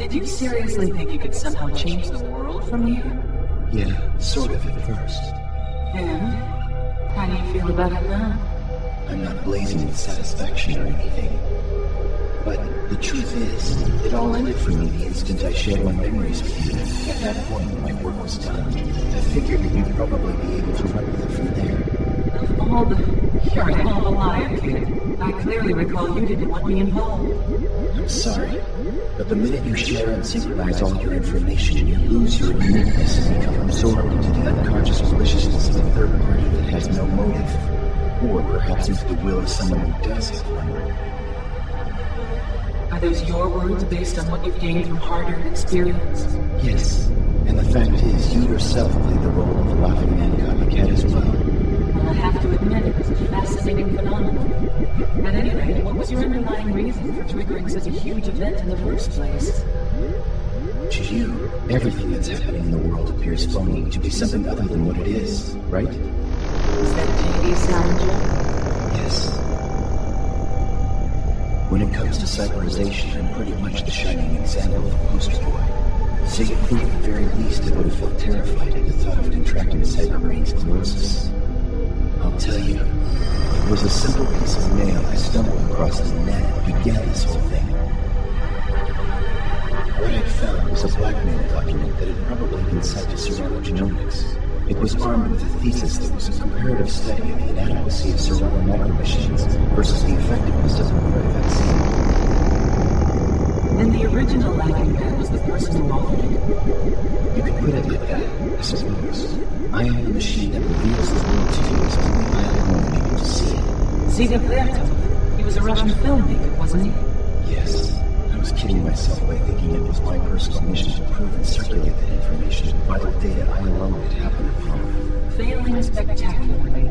Did you seriously think you could somehow change the world from here? Yeah, sort of at first. And? How do you feel about it now? I'm not blazing with satisfaction or anything. But the truth is, it all ended for me the instant I shared my memories with you. At that point, when my work was done, I figured that you'd probably be able to run with it from there. Of all the... You're a hell of a liar, kid. I clearly recall you didn't want me involved. I'm sorry, but the minute you share and synchronize all your information, you lose your uniqueness and become absorbed into the unconscious maliciousness of a third party that has no motive. Or perhaps into the will of someone who does have one. Are those your words based on what you've gained from hard-earned experience? Yes, and the fact is, you yourself play the role of the laughing man copycat as well. Well, I have to admit, it was a fascinating phenomenon. At any rate, what was your underlying reason for triggering such a huge event in the first place? To you, everything that's happening in the world appears phony to be something other than what it is, right? Is that J.D. Salinger? Yes. When it comes to cyberization, I'm pretty much the shining example of a poster boy. So you'd think at the very least I would have felt terrified at the thought of contracting cyberbrain sclerosis. I'll tell you, it was a simple piece of mail I stumbled across on the net that began this whole thing. What I'd found was a blackmail document that had probably been sent to Genomics. It was armed with a thesis that was a comparative study of the inadequacy of cerebral micromachines versus the effectiveness of the mRNA vaccine. Then the original laughing man was the person who authored it. You could put it like that, I suppose. I am the machine that reveals the world to you as only I alone am able to see it. See the Bertov? He was a Russian filmmaker, wasn't he? Yes. I was kidding myself by thinking it was my personal mission to prove and circulate that information, vital data I alone had happened upon. Failing spectacularly,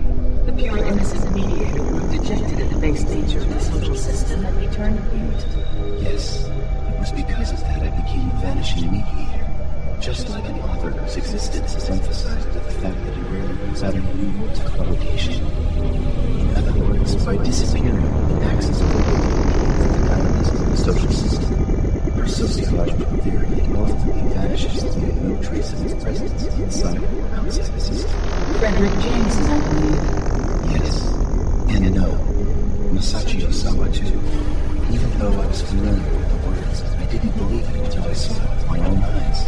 the pure innocent mediator grew dejected at the base nature of the social system and he turned mute. Yes, it was because of that I became a vanishing mediator. Just like an author whose existence is emphasized by the fact that he rarely puts out any new works for publication. In other words, by disappearing, it acts as a of the social system. For sociological theory, it ultimately vanishes, leaving no trace of its presence inside or outside the system. Frederick James, I believe. Yes, and no. Masachi Osawa, too. Even though I was familiar with the words, I didn't believe it until I saw it with my own eyes.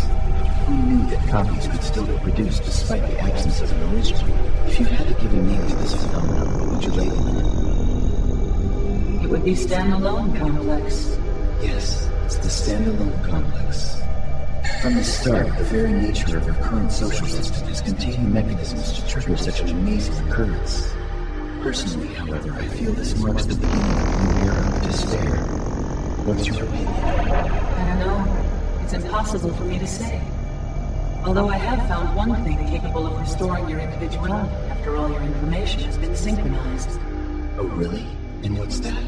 Who knew that copies could still be produced despite the absence of an original? If you had to give a name to this phenomenon, what would you label it? It would be standalone complex. Yes, it's the standalone complex. From the start, the very nature of our current social system has contained mechanisms to trigger such an amazing occurrence. Personally, however, I feel this marks the beginning of a new era of despair. What's your opinion? I don't know. It's impossible for me to say. Although I have found one thing capable of restoring your individuality after all your information has been synchronized. Oh, really? And what's that?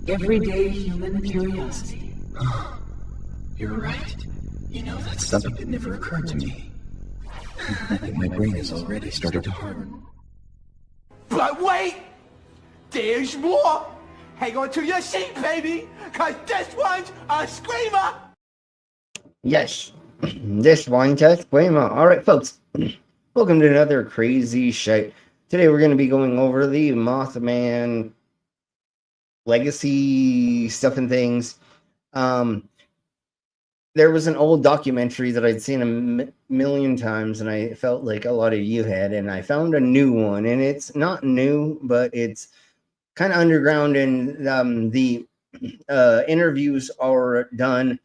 Everyday human curiosity. You're right. You know, that's something that never occurred to me. I think my brain has already started to harden. But wait! There's more! Hang on to your seat, baby! Cause this one's a screamer! Yes, this one's a screamer. Alright, folks. Welcome to another crazy shite. Today we're going to be going over the Mothman legacy stuff and things. There was an old documentary that I'd seen a million times, and I felt like a lot of you had, and I found a new one, and it's not new, but it's kind of underground, and the interviews are done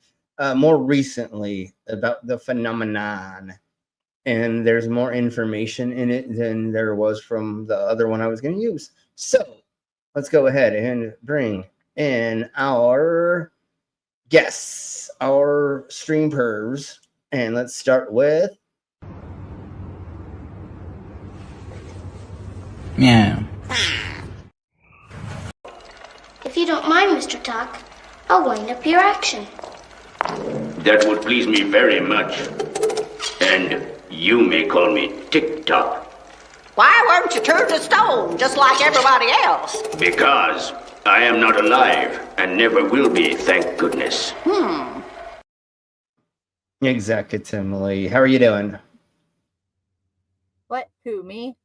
more recently about the phenomenon, and there's more information in it than there was from the other one I was going to use. So let's go ahead and bring in our guests, our stream pervs, and let's start with Meow. If you don't mind, Mr. Talk, I'll wind up your action. That would please me very much. And you may call me Tick-Tock. Why weren't you turned to stone, just like everybody else? Because I am not alive, and never will be, thank goodness. Exactly. How are you doing? What? Who? Me?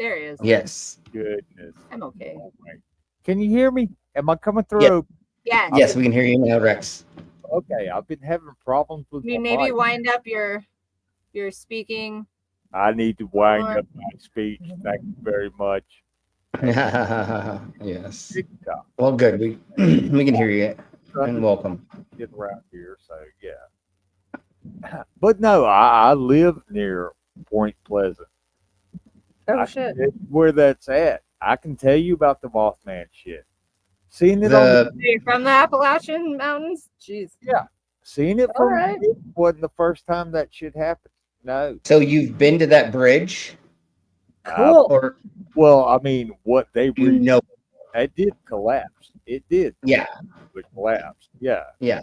There he is. Yes. Goodness. I'm okay. Oh, my. Can you hear me? Am I coming through? Yeah. Yes, we can hear you now, Rex. Okay, I've been having problems with You my maybe mic. wind up your speaking. I need to wind up my speech. Thank you very much. Yes. TikTok. Well, good. We we can hear you, and welcome. Get around here, so yeah. But no, I live near Point Pleasant. Oh shit! Where that's at. I can tell you about the Mothman shit. Seeing it The- on You're from the Appalachian Mountains? Jeez. yeah, seeing it All from right. it wasn't the first time that shit happened. No. So you've been to that bridge, Cool. or Well, I mean, what they do you know? it did collapse. It did. Yeah. It collapsed. Yeah. Yeah.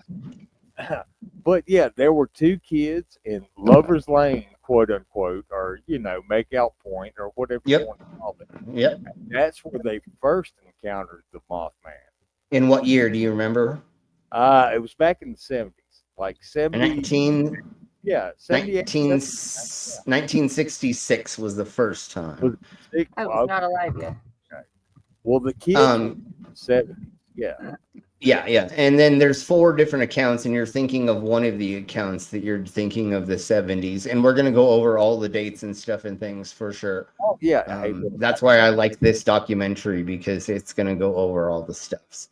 But yeah, there were two kids in Lover's Lane, quote unquote, or Makeout Point, or whatever Yep. you want to call it. Yep. That's where they first encountered the Mothman. In what year do you remember? It was back in the 70s, like 70. 78. 1966 was the first time. I was not alive yet. Well, the kids Um, in the 70s, yeah. Yeah. And then there's 4 different accounts, and you're thinking of one of the accounts that you're thinking of the 70s. And we're going to go over all the dates and stuff and things for sure. Oh, yeah. That's why I like this documentary, because it's going to go over all the stuffs.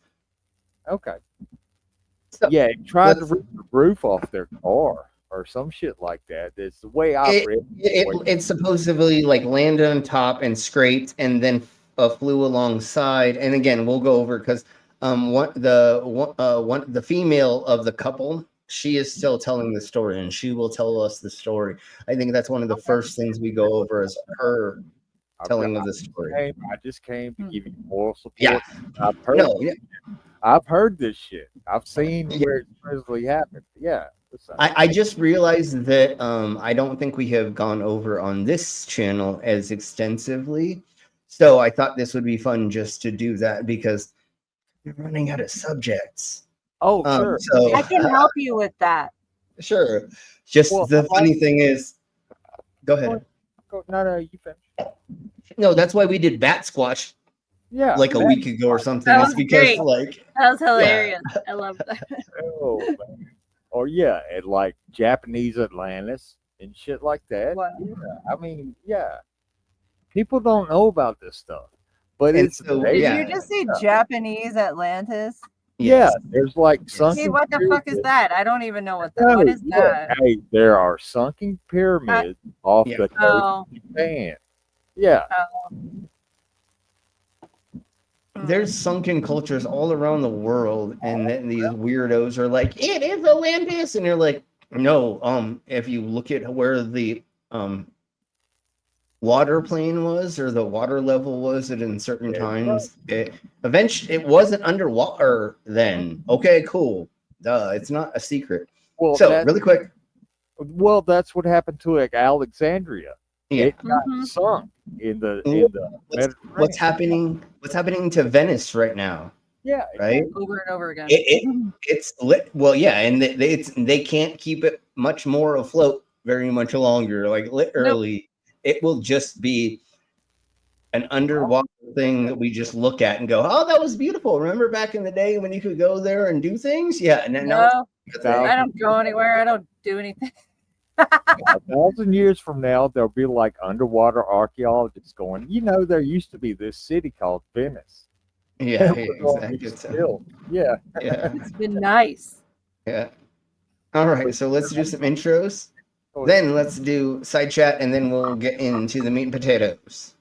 Okay. So, Yeah, it tried to rip the roof off their car or some shit like that. It's the way I read It supposedly like landed on top and scraped, and then flew alongside. And again, we'll go over because the female of the couple, she is still telling the story, and she will tell us the story. I think that's one of the first things we go over is her telling of the story. I just came to give you moral support. Yeah. I've heard this shit. I've seen where it supposedly happened. Yeah. I just realized that I don't think we have gone over on this channel as extensively. So I thought this would be fun just to do that, because we're running out of subjects. Oh, sure. So I can help you with that. Sure. Just the funny thing is, go ahead. No, you finish. No, that's why we did Bat Squatch like a week ago or something. That It's was because great. like That was hilarious. I love that. Oh, man. Or yeah, and like Japanese Atlantis and shit like that. Wow. Yeah, I mean, yeah. People don't know about this stuff, but And it's so, amazing. yeah. Did you just say Japanese Atlantis? Yeah, there's like sunken. See, what the fuck is pyramids. that? I don't even know what that. No, What is yeah. that? Hey, there are sunken pyramids off Yeah. the coast Oh. of Japan. Yeah. There's sunken cultures all around the world, and then these weirdos are like, it is Atlantis, and you're like, no, if you look at where the water plane was, or the water level was at in certain times, it wasn't underwater then. Okay, cool. It's not a secret. Well, So really quick. Well, that's what happened to Alexandria. Yeah. It got sunk in the Mediterranean. What's happening to Venice right now? Yeah. Right. Over and over again. It's lit. Well, yeah, and they can't keep it much more afloat very much longer. Like literally, it will just be an underwater thing that we just look at and go, "Oh, that was beautiful." Remember back in the day when you could go there and do things? Yeah, and No, I don't go anywhere. I don't do anything. 1,000 years from now, there'll be like underwater archaeologists going, there used to be this city called Venice. Yeah, exactly. Still, yeah. It's been nice. Yeah. All right, so let's do some intros. Then let's do side chat, and then we'll get into the meat and potatoes.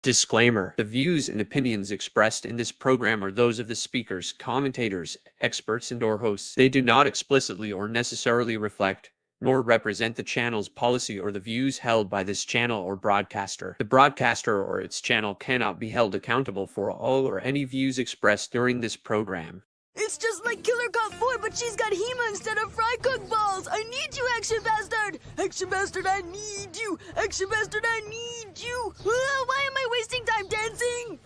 Disclaimer: the views and opinions expressed in this program are those of the speakers, commentators, experts, and/or hosts. They do not explicitly or necessarily reflect nor represent the channel's policy or the views held by this channel or broadcaster. The broadcaster or its channel cannot be held accountable for all or any views expressed during this program. It's just like Killer Cop 4, but she's got Hema instead of fry cook balls. I need you, Action Bastard. Action Bastard, I need you. Action Bastard, I need you. Why am I wasting time dancing?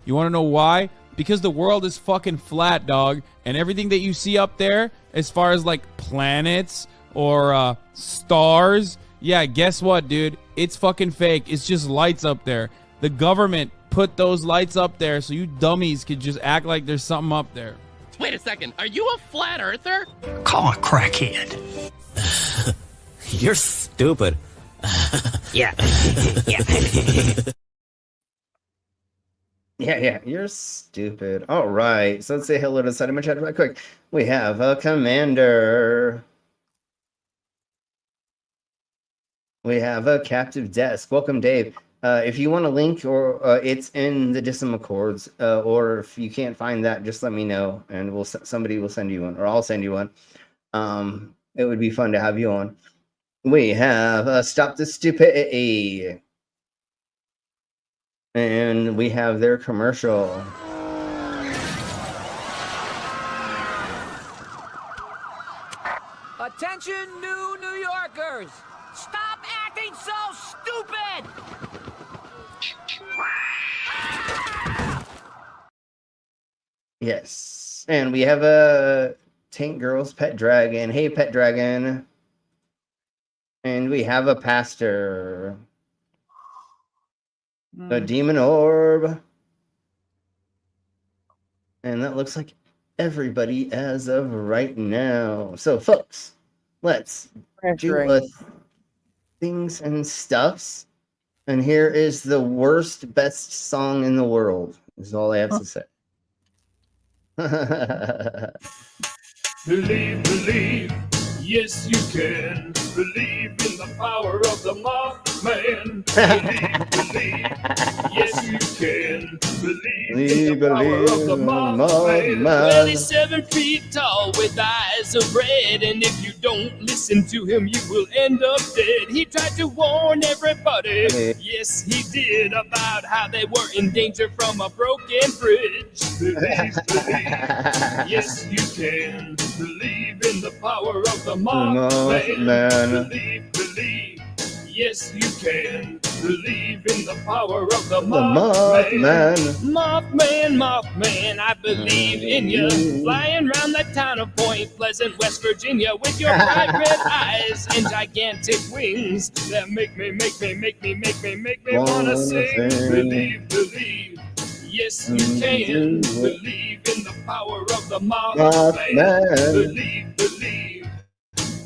You want to know why? because the world is fucking flat, dog. And everything that you see up there, as far as like planets or stars, yeah, guess what, dude? It's fucking fake. It's just lights up there. The government put those lights up there so you dummies could just act like there's something up there. Wait a second. Are you a flat earther? Call a crackhead. You're stupid. Yeah. Yeah, you're stupid. All right, so let's say hello to the side of my chat real quick. We have a commander. We have a captive desk. Welcome, Dave. If you want a link, or it's in the Discords, or if you can't find that, just let me know, and somebody will send you one, or I'll send you one. It would be fun to have you on. We have Stop the Stupidity. And we have their commercial. Attention, new New Yorkers! Stop acting so stupid! Yes. And we have a Tank Girl's Pet Dragon. Hey, Pet Dragon. And we have a pastor. A demon orb. And that looks like everybody as of right now. So, folks, let's do things and stuffs. And here is the worst, best song in the world, is all I have to say. Believe, yes you can. Believe in the power of the Mothman. Believe, yes you can. Believe in the power of the Mothman. Well, he's 7 feet tall with eyes of red, and if you don't listen to him, you will end up dead. He tried to warn everybody, yes he did, about how they were in danger from a broken bridge. Believe, yes you can. Believe in the power of the Mothman. Believe, yes you can. Believe in the power of the Mothman. Mothman, I believe in you. Flying around the town of Point Pleasant, West Virginia, with your bright red eyes and gigantic wings that make me wanna sing. Believe, yes you can. Believe in the power of the Mothman. Believe.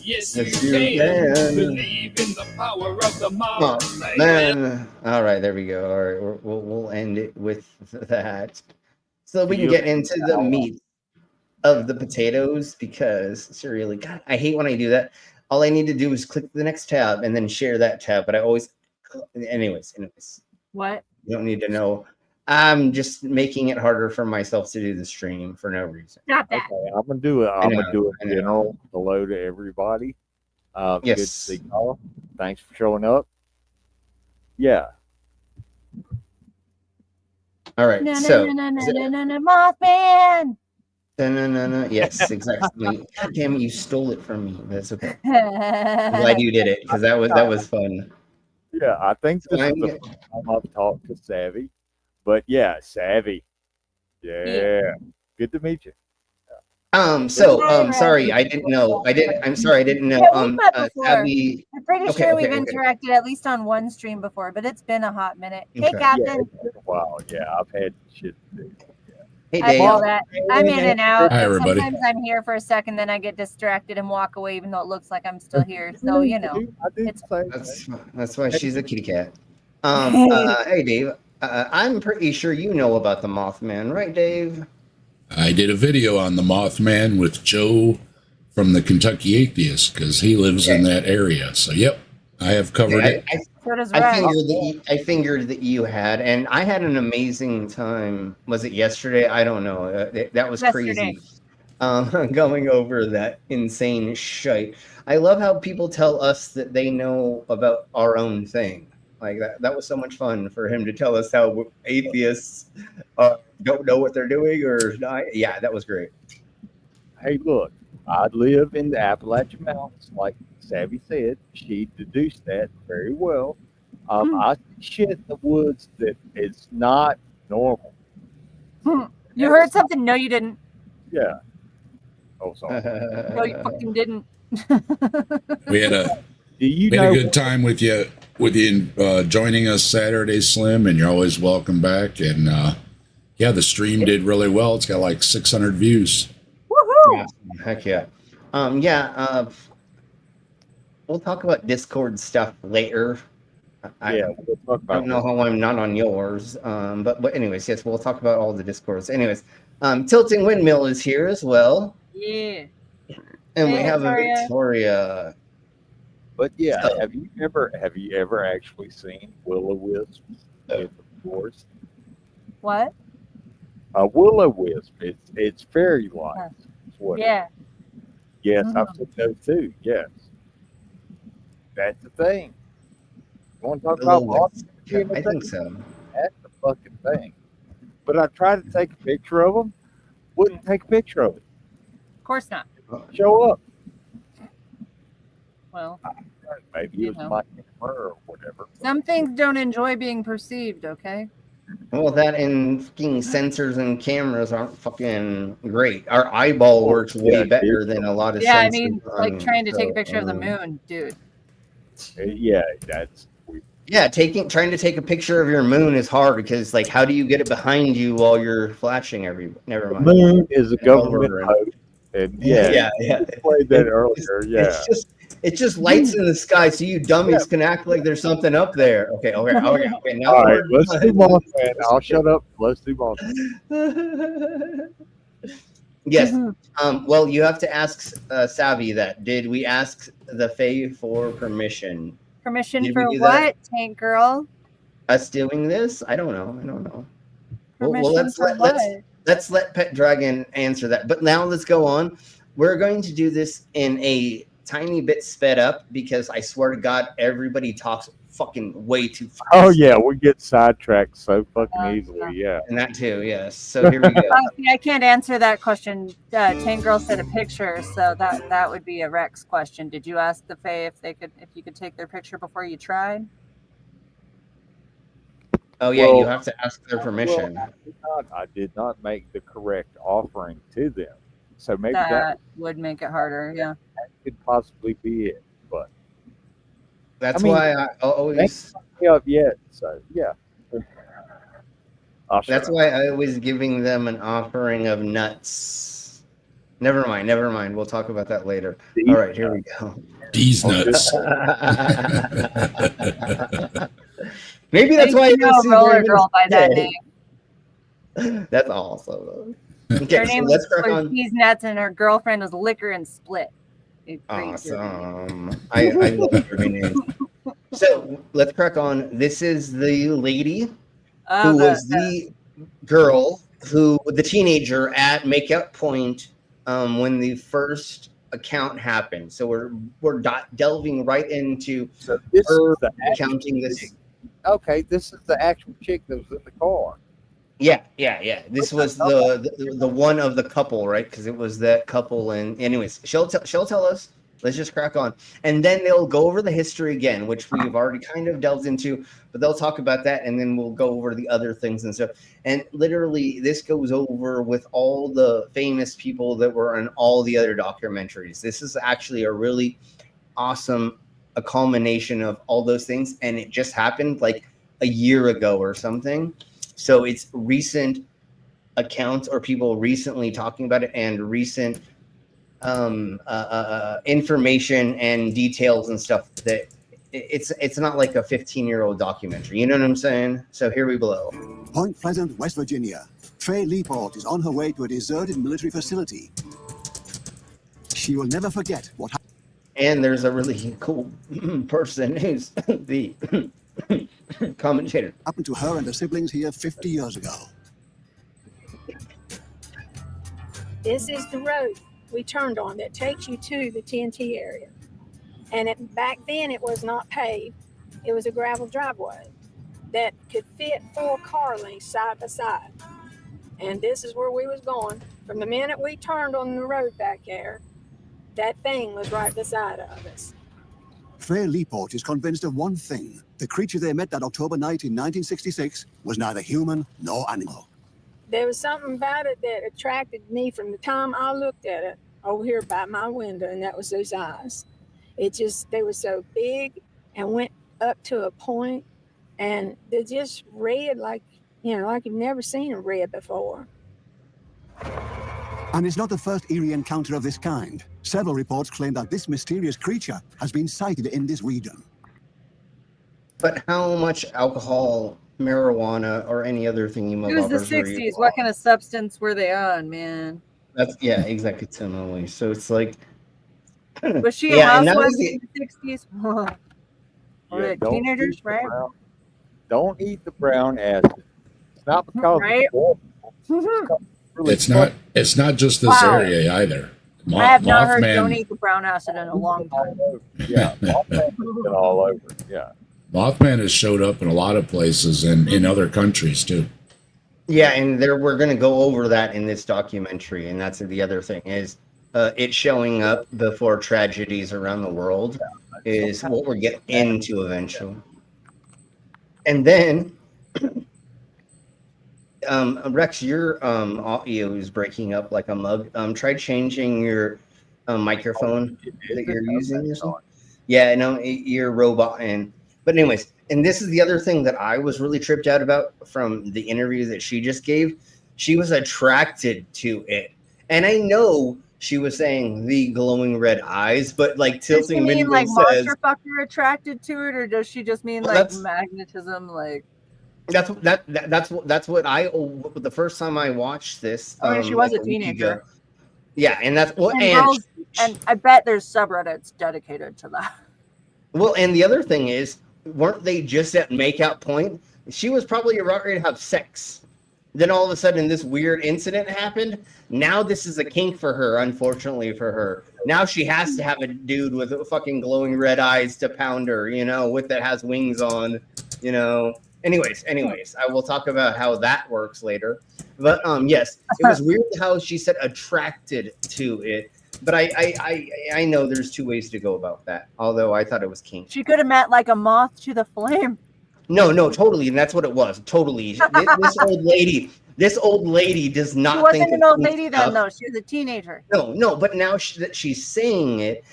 Yes, you can. Believe in the power of the Mothman. All right, there we go. All right, we'll end it with that, so we can get into the meat of the potatoes. Because seriously, God, I hate when I do that. All I need to do is click the next tab and then share that tab. But I always, anyways. What? You don't need to know. I'm just making it harder for myself to do the stream for no reason. Not that. Okay, I'm gonna do it. I'm gonna do a general hello to everybody. Yes. Good to see y'all. Thanks for showing up. Yeah. All right. Mothman. No. Yes, exactly. God damn it, you stole it from me. That's okay. I'm glad you did it, because that was fun. Yeah, I think this is the first time I've talked to Savvy. But yeah, Savvy. Yeah. Good to meet you. Sorry, I didn't know. I'm sorry, I didn't know. Savvy, I'm pretty sure we've interacted at least on one stream before, but it's been a hot minute. Hey, Captain. Wow, yeah, I've had shit to do. Hey, I feel that. I'm in and out. Hi, everybody. Sometimes I'm here for a second, then I get distracted and walk away, even though it looks like I'm still here. So, you know. That's why she's a kitty cat. Hey, Dave. I'm pretty sure you know about the Mothman, right, Dave? I did a video on the Mothman with Joe from the Kentucky Atheist, because he lives in that area. So, yep, I have covered it. I figured that you had, and I had an amazing time. Was it yesterday? I don't know. That was crazy. Going over that insane shite. I love how people tell us that they know about our own thing. Like that was so much fun for him to tell us how atheists don't know what they're doing or not. Yeah, that was great. Hey, look, I live in the Appalachian Mountains, like Savvy said. She deduced that very well. I see shit in the woods that is not normal. You heard something? No, you didn't. Yeah. Oh, sorry. No, you fucking didn't. We had a good time with you joining us Saturday, Slim, and you're always welcome back. And yeah, the stream did really well. It's got like 600 views. Woohoo! Yeah, heck yeah. We'll talk about Discord stuff later. We'll talk about I don't know how I'm not on yours. But anyways, yes, we'll talk about all the Discords. Anyways, Tilting Windmill is here as well. Yeah. And we Hey, have Victoria. a Victoria. But yeah, have you ever actually seen will-o-wisps in the forest? What? A will-o-wisp. It's fairy-like. That's what it Yeah. is. Yes, I've seen those too. Yes, that's the thing. You want to talk about blocks? I think so. That's the fucking thing. But I tried to take a picture of them. Wouldn't take a picture of it. Of course not. Show up. Well, Maybe it was my camera or whatever. some things don't enjoy being perceived, okay? Well, that and fucking sensors and cameras aren't fucking great. Our eyeball works way better than a lot of Yeah, sensors. I mean, like trying to take a picture of the moon, dude. Yeah, that's weird. Yeah, trying to take a picture of your moon is hard because, like, how do you get it behind you while you're flashing never mind. Moon is a government post. And Yeah. We played that earlier. Yeah. It's just lights in the sky, so you dummies can act like there's something up there. Okay. Now All right, let's do Mothman. I'll shut up. Let's do Mothman. Yes. Well, you have to ask Savvy that. Did we ask the Fae for permission? Permission Did we for do what, that? Tank Girl? Us doing this? I don't know. Permission for what? Let's let Pet Dragon answer that. But now let's go on. We're going to do this in a tiny bit sped up because I swear to God, everybody talks fucking way too fast. Oh yeah, we get sidetracked so fucking easily. Yeah. And that too, yes. So here we go. I can't answer that question. Tank Girl said a picture, so that would be a Rex question. Did you ask the Fae if you could take their picture before you tried? Oh yeah, you have to ask their permission. I did not make the correct offering to them, so maybe That would make it harder. Yeah. that could possibly be it. But That's why I always. Up yet, so yeah. That's why I was giving them an offering of nuts. Never mind. We'll talk about that later. All right, here we go. These nuts. Maybe that's why you don't see Roller very Girl by that many- name. That's awesome. Her Okay, so name let's was crack on. Ortiz Nuts, and her girlfriend was Liquor and Split. Awesome. I love her name. So let's crack on. This is the lady who was the girl the teenager at Makeup Point when the first account happened. So we're delving right into her accounting this. Okay, this is the actual chick that was in the car. Yeah. This was the one of the couple, right? Because it was that couple, and anyways, she'll tell us. Let's just crack on, and then they'll go over the history again, which we've already kind of delved into. But they'll talk about that, and then we'll go over the other things and stuff. And literally, this goes over with all the famous people that were in all the other documentaries. This is actually a really awesome culmination of all those things, and it just happened like a year ago or something. So it's recent accounts or people recently talking about it and recent information and details and stuff that it's not like a 15-year-old documentary. You know what I'm saying? So here we blow. Point Pleasant, West Virginia. Faye Leaport is on her way to a deserted military facility. She will never forget what happened. And there's a really cool person who's the commentator. Happened to her and her siblings here 50 years ago. This is the road we turned on that takes you to the TNT area. And back then it was not paved. It was a gravel driveway that could fit 4 car lengths side by side. And this is where we was going. From the minute we turned on the road back there, that thing was right beside of us. Faye Leaport is convinced of one thing. The creature they met that October night in 1966 was neither human nor animal. there was something about it that attracted me from the time I looked at it over here by my window, and that was those eyes. They were so big and went up to a point, and they're just red, like you've never seen a red before. And it's not the first eerie encounter of this kind. Several reports claim that this mysterious creature has been sighted in this region. But how much alcohol, marijuana, or any other thingy It was the 60s. What kind of substance were they on, man? Yeah, exactly. Similarly. So it's like. Was she a housewife in the 60s? Or Yeah, teenagers, right? Don't eat the brown acid. It's not because right? It's not just this area either. I have not heard don't eat the brown acid in a long time. Yeah, Mothman's been all over. Yeah. Mothman has showed up in a lot of places and in other countries too. Yeah, and we're going to go over that in this documentary, and that's the other thing is it showing up before tragedies around the world is what we're getting into eventually. And then, Rex, your audio is breaking up like a mug. Try changing your microphone that you're using or something. Yeah, no, you're robot. But anyways, and this is the other thing that I was really tripped out about from the interview that she just gave. She was attracted to it. And I know she was saying the glowing red eyes, but like Does she Tilting mean Mingo like says, monster fucker attracted to it, or does she just mean Well, like that's- magnetism? Like that's what I the first time I watched this. I mean, she was like a week teenager. ago. Yeah, and that's what and I bet there's subreddits dedicated to that. Well, and the other thing is, weren't they just at makeout point? She was probably about ready to have sex. Then all of a sudden, this weird incident happened. Now this is a kink for her, unfortunately for her. Now she has to have a dude with fucking glowing red eyes to pound her, with that has wings on, Anyways, I will talk about how that works later. But yes, it was weird how she said attracted to it. But I know there's two ways to go about that. Although I thought it was kink. She could have meant like a moth to the flame. No, totally, and that's what it was. Totally, this old lady does not. She wasn't think an of old kink lady stuff. then, though. She was a teenager. No, but now that she's saying it,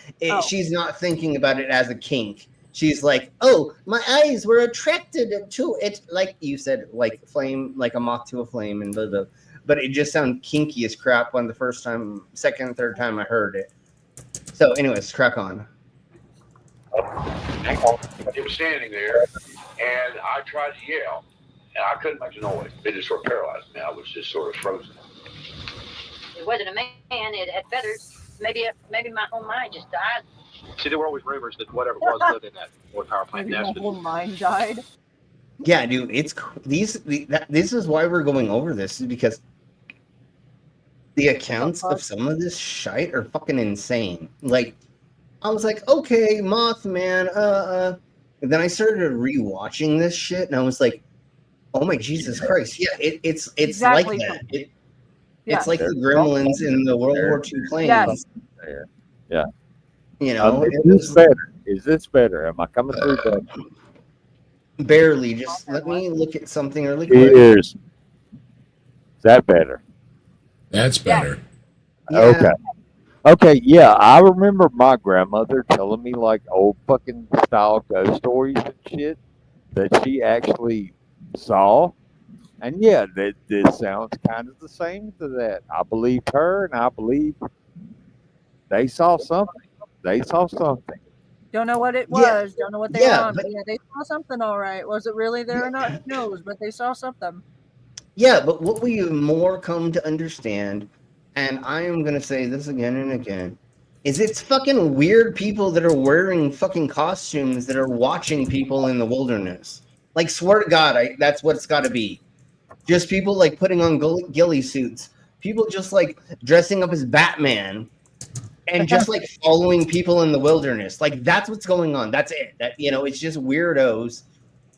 she's not thinking about it as a kink. She's like, oh, my eyes were attracted to it, like you said, like flame, like a moth to a flame, and blah, blah. But it just sounded kinky as crap when the first time, second, third time I heard it. So, anyways, crack on. He was standing there, and I tried to yell, and I couldn't make a noise. It just sort of paralyzed me. I was just sort of frozen. It wasn't a man. It had feathers. Maybe my whole mind just died. See, there were always rumors that whatever it was lived in that North Power Plant Maybe nest. my whole mind died. Yeah, dude, this is why we're going over this, is because the accounts of some of this shite are fucking insane. Like, I was like, okay, Mothman, and then I started rewatching this shit, and I was like, oh my Jesus Christ, yeah, it's Exactly. like that. Yeah. It's like the gremlins in the World War II planes. Yes. Yeah. Is this better? Am I coming through better? Barely. Just let me look at something really quick. Is that better? That's better. Yeah. Okay, yeah, I remember my grandmother telling me like old fucking style ghost stories and shit that she actually saw. And yeah, this sounds kind of the same to that. I believed her, and I believe they saw something. Don't know what it was. Don't know what they were on. But yeah, they saw something all right. Was it really there or not? Who knows? But they saw something. Yeah, but what we more come to understand, and I am going to say this again and again, is it's fucking weird people that are wearing fucking costumes that are watching people in the wilderness. Like, swear to God, that's what it's got to be. Just people like putting on ghillie suits. People just like dressing up as Batman and just like following people in the wilderness. Like, that's what's going on. That's it. It's just weirdos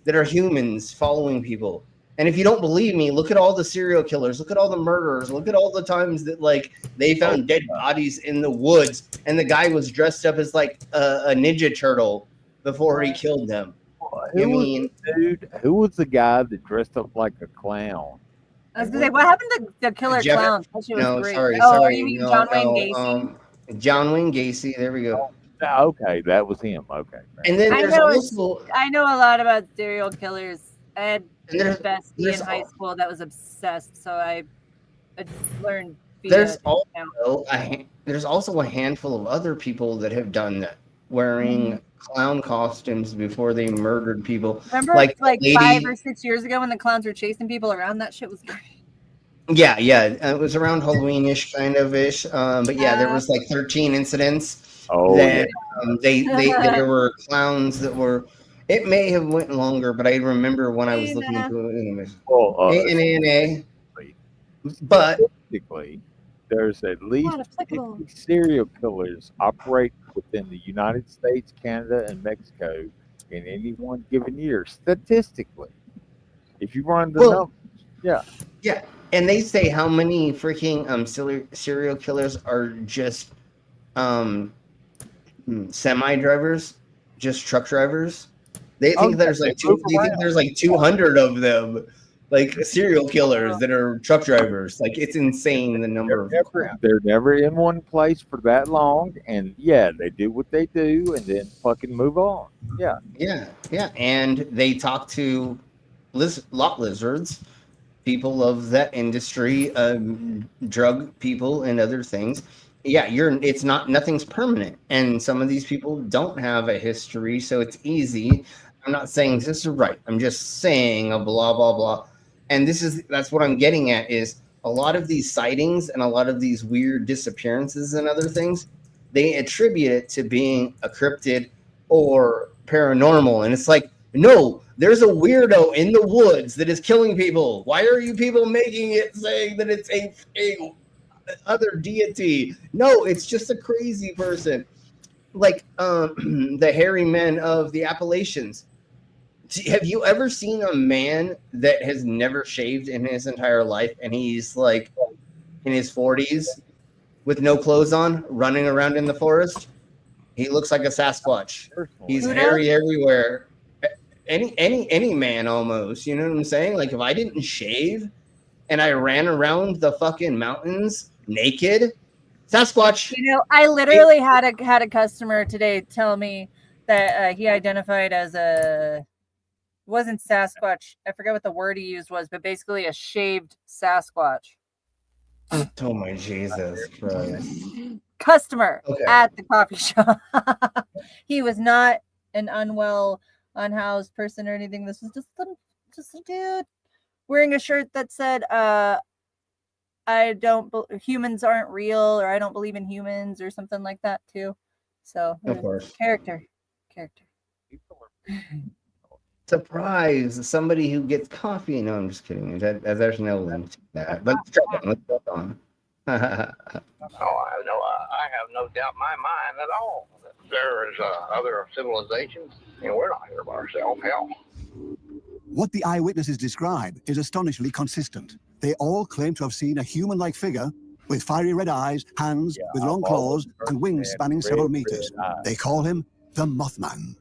that are humans following people. And if you don't believe me, look at all the serial killers, look at all the murderers, look at all the times that like they found dead bodies in the woods and the guy was dressed up as like a Ninja Turtle before he killed them. Who was the guy that dressed up like a clown? I was gonna say, what happened to the killer Jeff- clown? That shit was No, great. sorry, Oh, sorry. you mean no, John Wayne no, Gacy? John Wayne Gacy. There we go. Okay, that was him. Okay. And then I there's know, also I know a lot about serial killers. I had a there's- bestie there's in high al- school that was obsessed, so I just learned. there's via also there's also a handful of other people that have done that, wearing clown costumes before they murdered people. Remember, like like lady, 5 or 6 years ago when the clowns were chasing people around? That shit was great. Yeah, it was around Halloween-ish, kind of ish. But yeah, there was like 13 incidents that there were clowns that were. It may have went longer, but I remember when I was looking into it. Anyways. A. But statistically, there's at least 50 serial killers operate within the United States, Canada, and Mexico in any one given year. Statistically, if you run the numbers, yeah, and they say how many freaking serial killers are just semi drivers, just truck drivers. They think there's like 200 of them, like serial killers that are truck drivers. Like, it's insane the number of. They're never in one place for that long, and they do what they do, and then fucking move on. Yeah, and they talk to lot lizards, people of that industry, drug people, and other things. Yeah, it's nothing's permanent, and some of these people don't have a history, so it's easy. I'm not saying this is right. I'm just saying a blah blah blah, and that's what I'm getting at is a lot of these sightings and a lot of these weird disappearances and other things, they attribute it to being a cryptid or paranormal, and it's like, no, there's a weirdo in the woods that is killing people. Why are you people making it saying that it's a other deity? No, it's just a crazy person, like the hairy men of the Appalachians. Have you ever seen a man that has never shaved in his entire life, and he's like in his 40s with no clothes on, running around in the forest? He looks like a Sasquatch. He's hairy everywhere. Any man almost, you know what I'm saying? Like, if I didn't shave and I ran around the fucking mountains naked, Sasquatch. You know, I literally had a customer today tell me that he identified as wasn't Sasquatch. I forget what the word he used was, but basically a shaved Sasquatch. Oh my Jesus Christ. Customer at the coffee shop. He was not an unhoused person or anything. This was just a dude wearing a shirt that said, humans aren't real, or I don't believe in humans, or something like that too. So of course, character. Surprise! Somebody who gets coffee. No, I'm just kidding. There's no link to that. But let's go on. I have no doubt in my mind at all that there is other civilizations, and we're not here by ourselves. Hell. What the eyewitnesses describe is astonishingly consistent. They all claim to have seen a human-like figure with fiery red eyes, hands with long claws, and wings spanning several meters. They call him the Mothman.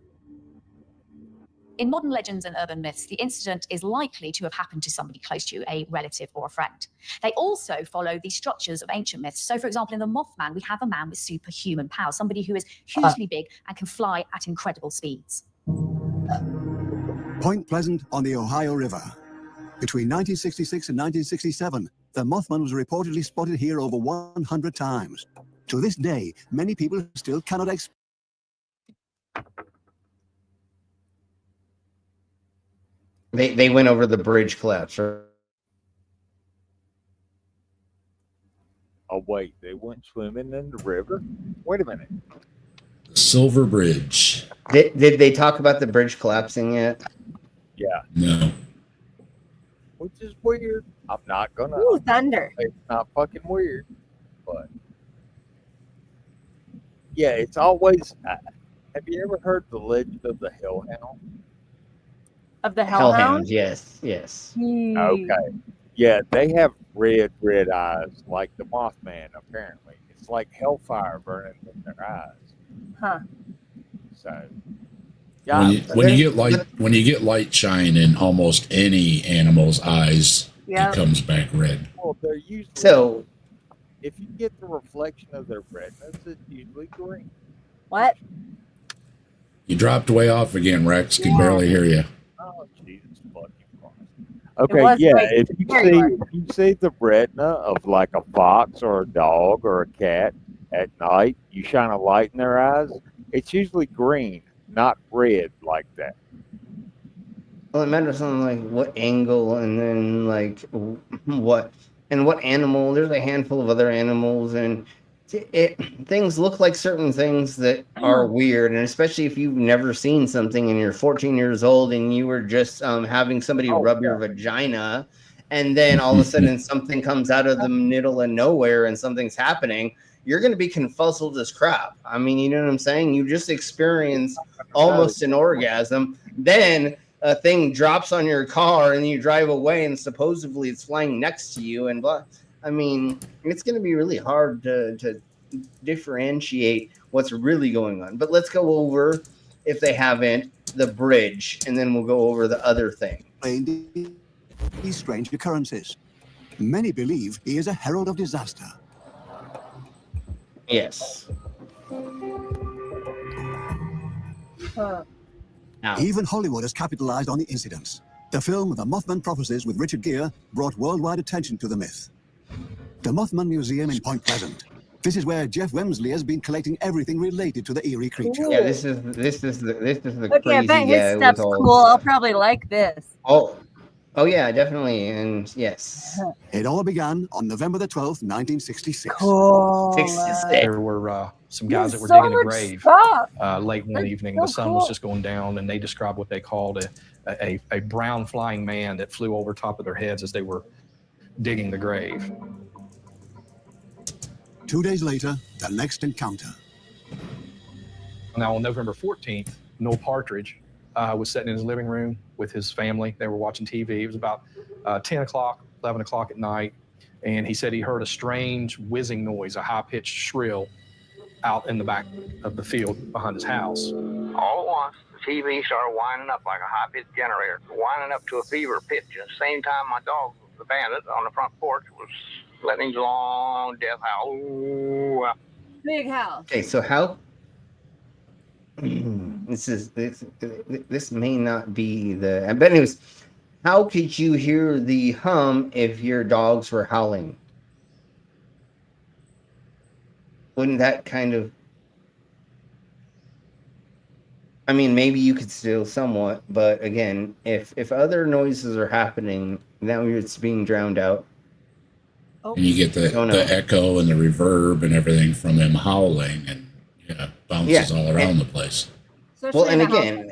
In modern legends and urban myths, the incident is likely to have happened to somebody close to you, a relative or a friend. They also follow the structures of ancient myths. So, for example, in the Mothman, we have a man with superhuman power, somebody who is hugely big and can fly at incredible speeds. Point Pleasant on the Ohio River. Between 1966 and 1967, the Mothman was reportedly spotted here over 100 times. To this day, many people still cannot explain. They went over the bridge collapse. Right? Oh wait, they went swimming in the river? Wait a minute. Silver Bridge. Did they talk about the bridge collapsing yet? Yeah. No. Which is weird. I'm not gonna. Ooh, thunder. It's not fucking weird, but yeah, it's always. Have you ever heard the legend of the Hellhound? Of the Hellhound? Yes. Okay. Yeah, they have red eyes like the Mothman. Apparently, it's like hellfire burning in their eyes. Huh. So. When you get light shine in almost any animal's eyes, it comes back red. Well, they're usually So if you get the reflection of their redness, it's usually green. What? You dropped way off again, Rex. Can barely hear you. Oh, Jesus fucking Christ. Okay, yeah. If you see the retina of like a fox or a dog or a cat at night, you shine a light in their eyes, it's usually green, not red like that. Well, it matters on like what angle and then like what animal. There's a handful of other animals, and things look like certain things that are weird, and especially if you've never seen something and you're 14 years old and you were just having somebody rub your vagina, and then all of a sudden something comes out of the middle of nowhere and something's happening. You're going to be confuzzled as crap. I mean, you know what I'm saying? You just experienced almost an orgasm. Then a thing drops on your car and you drive away and supposedly it's flying next to you. And blah. I mean, it's going to be really hard to differentiate what's really going on. But let's go over, if they haven't, the bridge, and then we'll go over the other thing. These strange occurrences. Many believe he is a herald of disaster. Yes. Even Hollywood has capitalized on the incidents. The film The Mothman Prophecies with Richard Gere brought worldwide attention to the myth. The Mothman Museum in Point Pleasant. This is where Jeff Wemsley has been collecting everything related to the eerie creature. Yeah, this is the Okay, I crazy bet his guy stuff's with all. cool. I'll probably like this. Oh yeah, definitely, and yes. It all began on November the 12th, 1966. Cool. There were some guys that were So digging a much grave stuff. late one evening. so The sun cool. was just going down, and they described what they called a brown flying man that flew over top of their heads as they were digging the grave. 2 days later, the next encounter. Now, on November 14th, Noel Partridge was sitting in his living room with his family. They were watching TV. It was about 10 o'clock, 11 o'clock at night, and he said he heard a strange whizzing noise, a high-pitched shrill, out in the back of the field behind his house. All at once, the TV started winding up like a high-pitched generator, winding up to a fever pitch. At the same time, my dog, the bandit, on the front porch was letting his long death howl. Ooh. Big house. Okay, so how? This may not be the. But anyways, how could you hear the hum if your dogs were howling? Wouldn't that kind of? I mean, maybe you could still somewhat, but again, if other noises are happening, now it's being drowned out. And you get the echo and the reverb and everything from them howling, and bounces all around the place. Well, and again,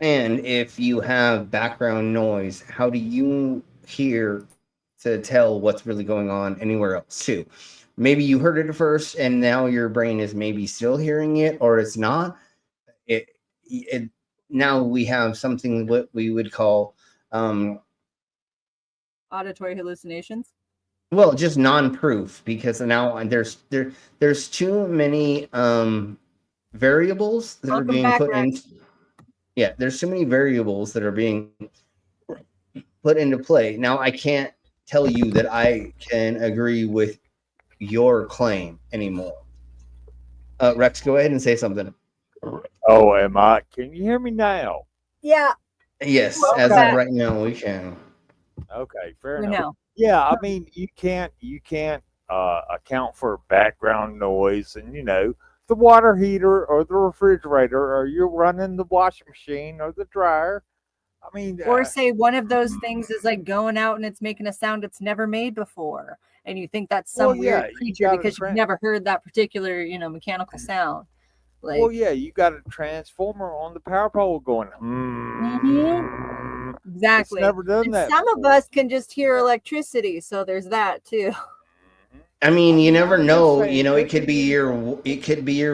and if you have background noise, how do you hear to tell what's really going on anywhere else too? Maybe you heard it at first, and now your brain is maybe still hearing it, or it's not. It now we have something what we would call Auditory hallucinations. well, just non-proof, because now there's too many variables that are being put in. Yeah, there's too many variables that are being put into play. Now I can't tell you that I can agree with your claim anymore. Rex, go ahead and say something. Oh, am I? Can you hear me now? Yeah. Yes, as of right now, we can. Okay, fair We enough. know. Yeah, I mean, you can't account for background noise, and the water heater or the refrigerator, or you're running the washing machine or the dryer. I mean, Or say one of those things is like going out and it's making a sound it's never made before, and you think that's some yeah, weird you creature gotta because you've never heard that particular, mechanical sound. Like, well, yeah, you got a transformer on the power pole going. exactly. It's never done And that some of us can just hear electricity, so there's that too. I mean, you never know. It could be your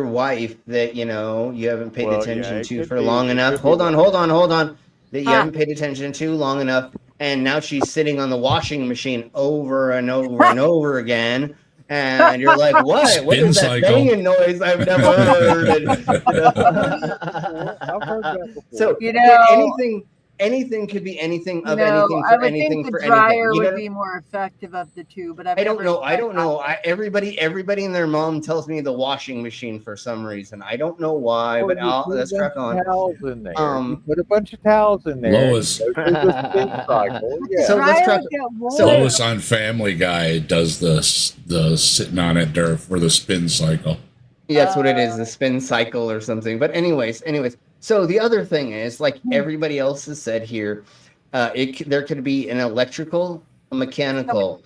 wife that you haven't paid attention to for long enough. Hold on. That you haven't paid attention to long enough, and now she's sitting on the washing machine over and over and over again. And you're like, what? What is that banging noise I've never heard? I've heard that before. So anything could be anything of No, anything I for would anything think the for anything. dryer You know, would be more effective of the two, but I don't know. I don't know. Everybody and their mom tells me the washing machine for some reason. I don't know why, Or but you put a let's bunch crack of on. towels in there. You put a bunch of towels in there. Lois. Go through the spin cycle. Yeah. So let's crack. Lois on Family Guy does the sitting on it there for the spin cycle. Yeah, that's what it is, the spin cycle or something. But anyways, so the other thing is, like everybody else has said here, there could be an electrical, a mechanical,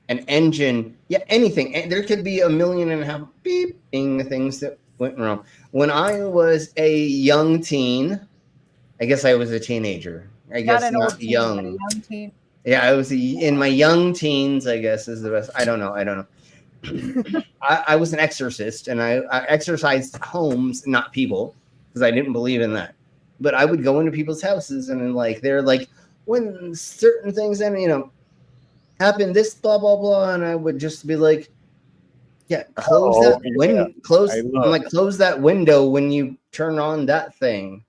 an engine, anything. And there could be 1.5 million beeping things that went wrong. When I was a young teen, I guess I was a teenager. I guess an not old teen, young. but a young teen. Yeah, I was in my young teens, I guess is the best. I don't know. I was an exorcist, and I exorcised homes, not people, because I didn't believe in that. But I would go into people's houses, and like they're like, when certain things, happen, this blah blah blah, and I would just be like, close that window. Close that window when you turn on that thing.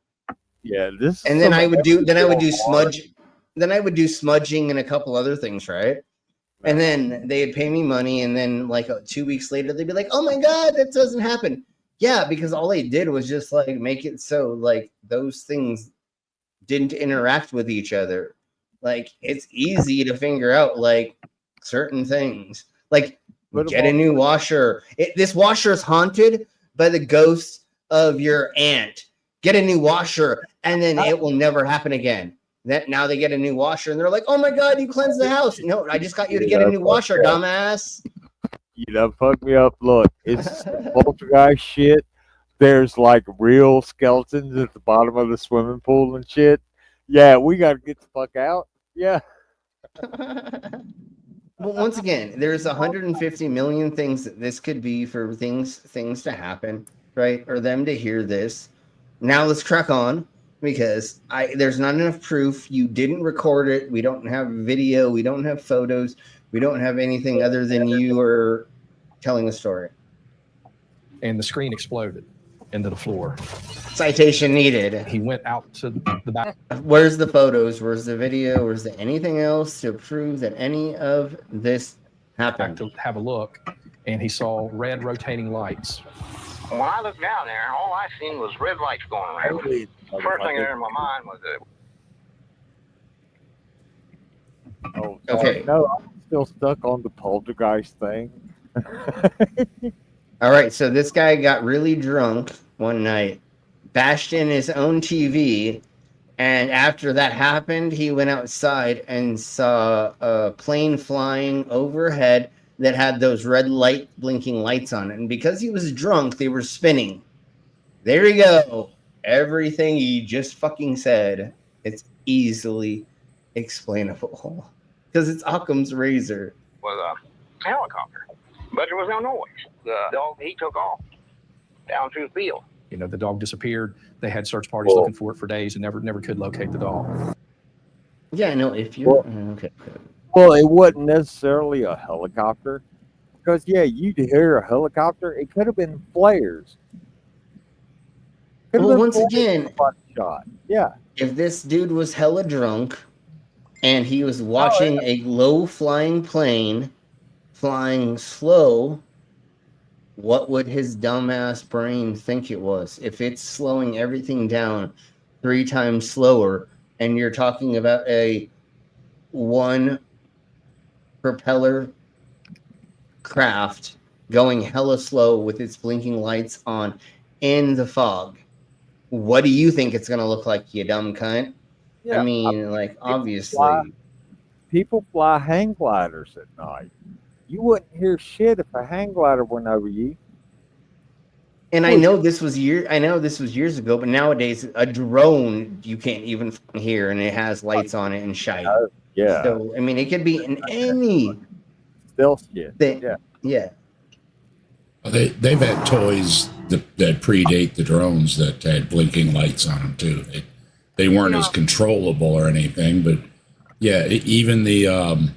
Yeah, this. And then I would do smudge. Then I would do smudging and a couple other things, right? And then they'd pay me money, and then like 2 weeks later, they'd be like, "Oh my god, that doesn't happen." Yeah, because all they did was just like make it so like those things didn't interact with each other. Like it's easy to figure out like certain things. Like get a new washer. This washer is haunted by the ghost of your aunt. Get a new washer, and then it will never happen again. Now they get a new washer, and they're like, "Oh my god, you cleansed the house!" No, I just got you to get a new washer, dumbass. You done fucked me up. Look, it's poltergeist shit. There's like real skeletons at the bottom of the swimming pool and shit. Yeah, we got to get the fuck out. Yeah. But once again, there's 150 million things that this could be for things to happen, right? Or them to hear this. Now let's crack on, because there's not enough proof. You didn't record it. We don't have video. We don't have photos. We don't have anything other than you are telling the story. And the screen exploded into the floor. Citation needed. He went out to the back. Where's the photos? Where's the video? Where's there anything else to prove that any of this happened? To have a look, and he saw red rotating lights. When I looked down there, all I seen was red lights going around. The first thing there in my mind was that. Oh, okay. No, I'm still stuck on the poltergeist thing. All right, so this guy got really drunk one night, bashed in his own TV, and after that happened, he went outside and saw a plane flying overhead that had those red light blinking lights on it. And because he was drunk, they were spinning. There you go. Everything he just fucking said, it's easily explainable. Because it's Occam's razor. Was a helicopter. But there was no noise. The dog, he took off down through the field. You know, the dog disappeared. They had search parties looking for it for days and never could locate the dog. Yeah, no, if you're... okay. Well, it wasn't necessarily a helicopter. Because, yeah, you'd hear a helicopter. It could have been flares. Well, once again, shot. Yeah. If this dude was hella drunk and he was watching a low-flying plane flying slow, what would his dumbass brain think it was? If it's slowing everything down 3 times slower, and you're talking about a 1 propeller craft going hella slow with its blinking lights on in the fog, what do you think it's going to look like, you dumb cunt? Yeah, I mean, like, obviously. People fly hang gliders at night. You wouldn't hear shit if a hang glider went over you. And I know this was years ago, but nowadays a drone you can't even hear, and it has lights on it and shite. Yeah. So I mean, it could be in any stealth shit. Yeah. They've had toys that predate the drones that had blinking lights on them too. They weren't as controllable or anything, but yeah, even the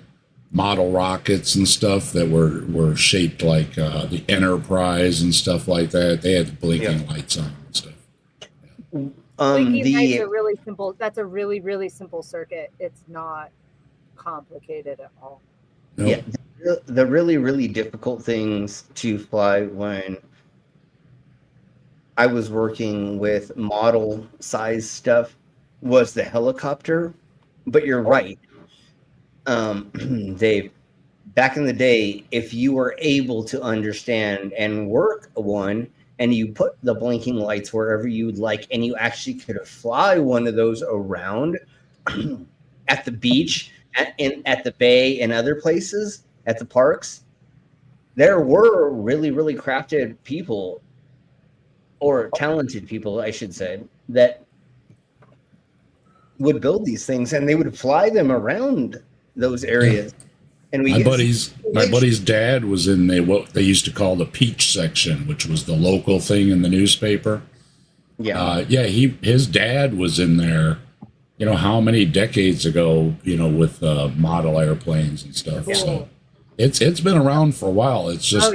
model rockets and stuff that were shaped like the Enterprise and stuff like that, they had the blinking lights on and stuff. Leaky pipe's a really simple. That's a really, really simple circuit. It's not complicated at all. Yeah, the really, really difficult things to fly when I was working with model size stuff was the helicopter. But you're right, Dave. Back in the day, if you were able to understand and work one, and you put the blinking lights wherever you'd like, and you actually could fly one of those around at the beach, at the bay, and other places, at the parks, there were really, really crafted people, or talented people, I should say, that would build these things, and they would fly them around those areas. And my buddy's dad was in what they used to call the peach section, which was the local thing in the newspaper. Yeah, his dad was in there. You know how many decades ago? You know, with model airplanes and stuff. Cool. So it's been around for a while. It's just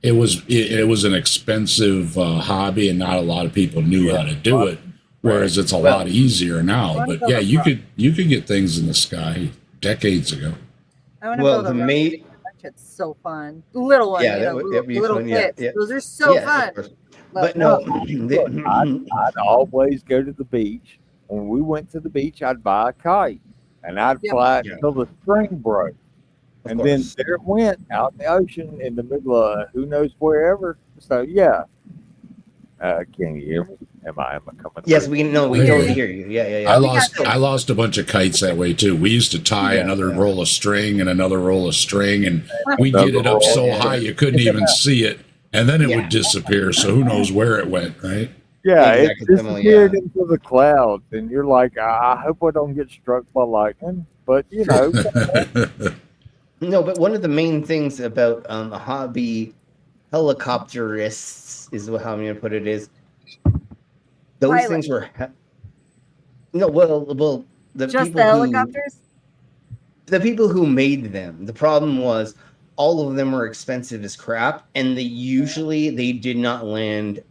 it was an expensive hobby, and not a lot of people knew how to do it. Whereas it's a lot easier now. But yeah, you could get things in the sky decades ago. I want to build a rocket. It's so fun. The little one, little kits. Yeah. Those are so fun. But no, I'd always go to the beach. When we went to the beach, I'd buy a kite, and I'd fly it until the string broke. And then there it went out in the ocean in the middle of who knows wherever. So, yeah. Can you hear me? Am I coming? Yes, we totally hear you. Yeah. I lost a bunch of kites that way too. We used to tie another roll of string and another roll of string, and we get it up so high you couldn't even see it, and then it would disappear. So who knows where it went, right? Yeah, it disappeared into the clouds, and you're like, I hope I don't get struck by lightning. But you know, no. But one of the main things about hobby helicopterists is how I'm going to put it is. Those things were the just people the helicopters. The people who made them. The problem was all of them were expensive as crap, and they did not land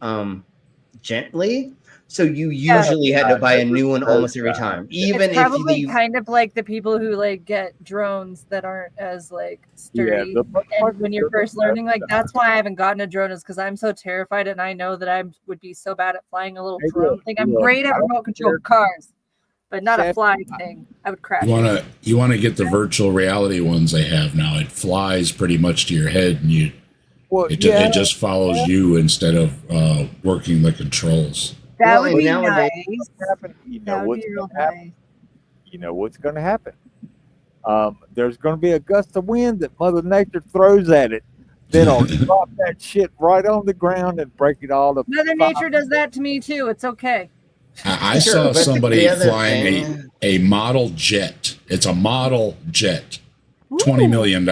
gently. So you usually had to buy a new one almost every time. Even it's probably kind of like the people who like get drones that aren't as like sturdy. And when you're first learning, like that's why I haven't gotten a drone, is because I'm so terrified, and I know that I would be so bad at flying a little drone thing. I'm great at remote control cars, but not a flying thing. I would crash. You want to get the virtual reality ones they have now. It flies pretty much to your head, and it just follows you instead of working the controls. That would be nice. You know what's going to happen. There's going to be a gust of wind that Mother Nature throws at it. Then I'll drop that shit right on the ground and break it all to Mother Nature does that to me too. It's okay. I saw somebody flying a model jet. It's a model jet. $20 million.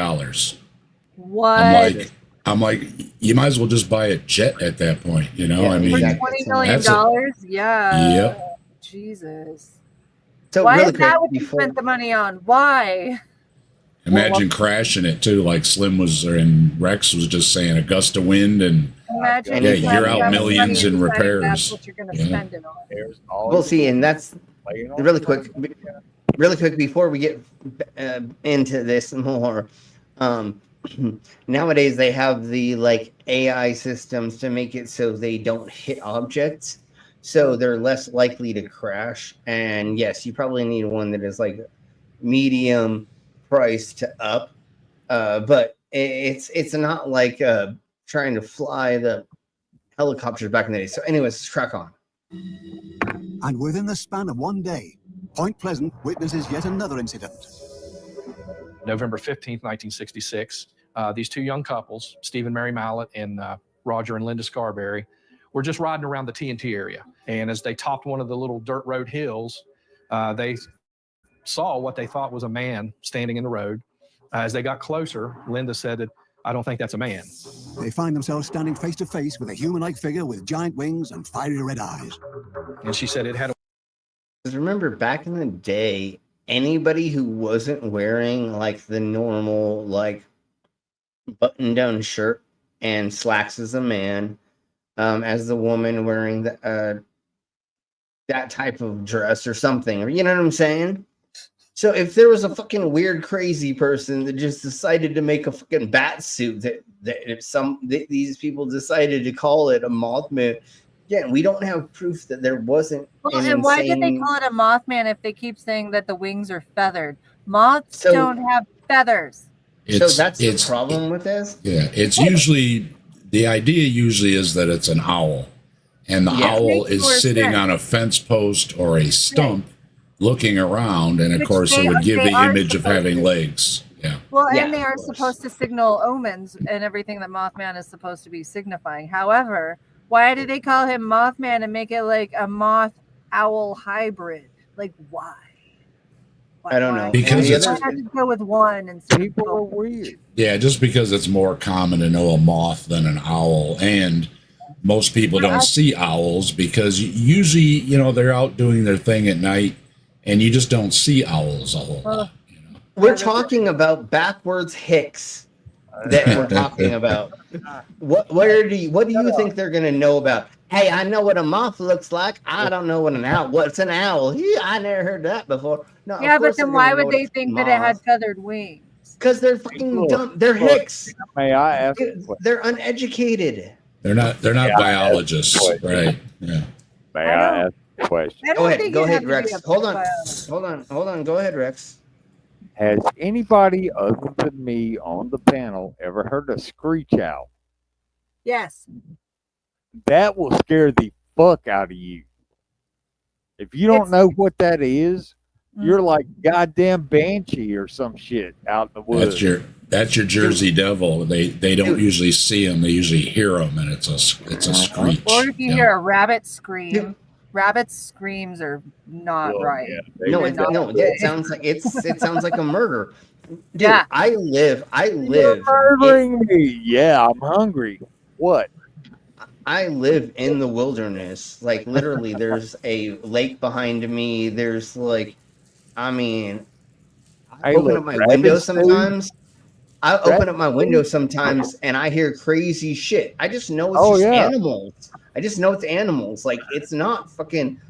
What? I'm like, you might as well just buy a jet at that point, you know? I mean, $20 million? Yeah. Yep. Jesus. So why really is that what you spent the money on? Why? Imagine crashing it too, like Slim Rex was just saying, a gust of wind, and you're out millions in repairs. That's what you're going to spend it on. We'll see, and that's really quick before we get into this more. Nowadays they have the like AI systems to make it so they don't hit objects, so they're less likely to crash. And yes, you probably need one that is like medium price to up, but it's not like trying to fly the helicopters back in the day. So anyways, let's crack on. And within the span of one day, Point Pleasant witnesses yet another incident. November 15th, 1966, these two young couples, Steve and Mary Mallett and Roger and Linda Scarberry, were just riding around the TNT area. And as they topped one of the little dirt road hills, they saw what they thought was a man standing in the road. As they got closer, Linda said, "I don't think that's a man." They find themselves standing face to face with a human-like figure with giant wings and fiery red eyes. And she said it had Remember back in the day, anybody who wasn't wearing like the normal like button-down shirt and slacks as a man, as the woman wearing the that type of dress or something, or you know what I'm saying? So if there was a fucking weird, crazy person that just decided to make a fucking bat suit these people decided to call it a Mothman, again, we don't have proof that there wasn't Well, an and why did they insane. call it a Mothman if they keep saying that the wings are feathered? Moths don't have feathers. So that's the problem with this? Yeah, it's usually, the idea usually is that it's an owl. And the owl Makes is more sitting sense. on a fence post or a stump looking around. And of Which course, it would give they the are image of supposed having to. legs. Yeah. Well, Yeah, and they are supposed to signal omens and everything that Mothman is supposed to be signifying. However, why did they call him Mothman and make it like a moth owl hybrid? Like, why? I don't know. Because I it's, had to go with one instead People of are both. weird. yeah, just because it's more common to know a moth than an owl. And most people don't see owls because usually, you know, they're out doing their thing at night and you just don't see owls a whole lot. We're talking about backwards Hicks that we're talking about. What do you think they're gonna know about? Hey, I know what a moth looks like. I don't know what an owl. What's an owl? I never heard that before. No, Yeah, of but course then they're why gonna know would they it's a think that it had moth. feathered wings? Because they're fucking dumb. They're Hicks. May I ask a question? They're uneducated. They're not biologists, right? Yeah. May I ask a question? I don't think Go you have ahead, to be Rex. a Hold on. biologist. Hold on. Go ahead, Rex. Has anybody other than me on the panel ever heard a screech owl? Yes. That will scare the fuck out of you. If you don't know what that is, you're like goddamn banshee or some shit out in the woods. That's your Jersey Devil. They don't usually see them; they usually hear them, and it's a screech. Or if you hear a rabbit scream, rabbits screams are not right. It sounds like it sounds like a murder. Dude, Yeah. I live. You're murdering me. Yeah, I'm hungry. What? I live in the wilderness. Like literally, there's a lake behind me. There's like, I mean, I Hey, open look, up my rabbit window stew? sometimes. I open Rabbit up my stew? window sometimes and I hear crazy shit. I just know it's Oh, just yeah. animals. I just know it's animals. Like it's not fucking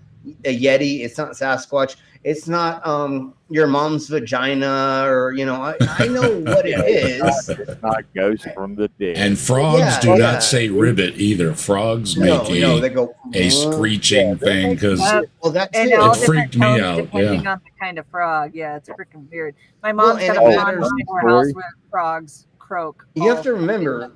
a Yeti. It's not Sasquatch. It's not your mom's vagina or I know what it is. It's not ghost from the dead. And frogs do not say ribbit either. Frogs make they go a screeching thing because well, that's And it. all It freaked different me tones out. depending Yeah. on the kind of frog. Yeah, it's freaking weird. My Well, mom's and got it a pond matters- in her house where frogs croak. You have to remember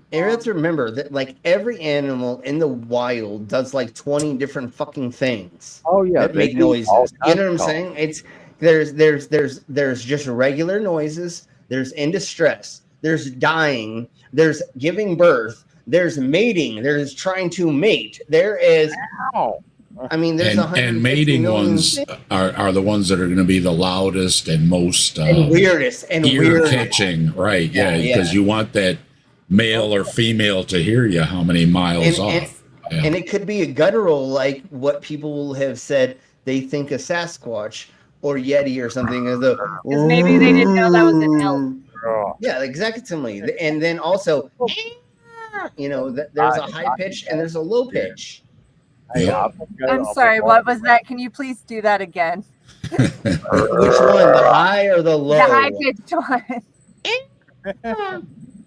that like every animal in the wild does like 20 different fucking things. Oh yeah, that they make do all noises. You kinds know what I'm of saying? It's there's just regular noises. There's in distress. There's dying. There's giving birth. There's mating. There's trying to mate. There is. I mean, there's and mating ones things. are the ones that are going to be the loudest and most And weirdest and ear weirdest. catching, right? Yeah, Yeah, because you want that male or female to hear you how many miles off. Yeah. And it could be a guttural, like what people have said they think a Sasquatch or Yeti or something. Because maybe they didn't know that was an elk. Yeah, exactly. And then also, there's a high pitch and there's a low pitch. I'm sorry, what was that? Can you please do that again? Which one, the high or the low? The high pitched one.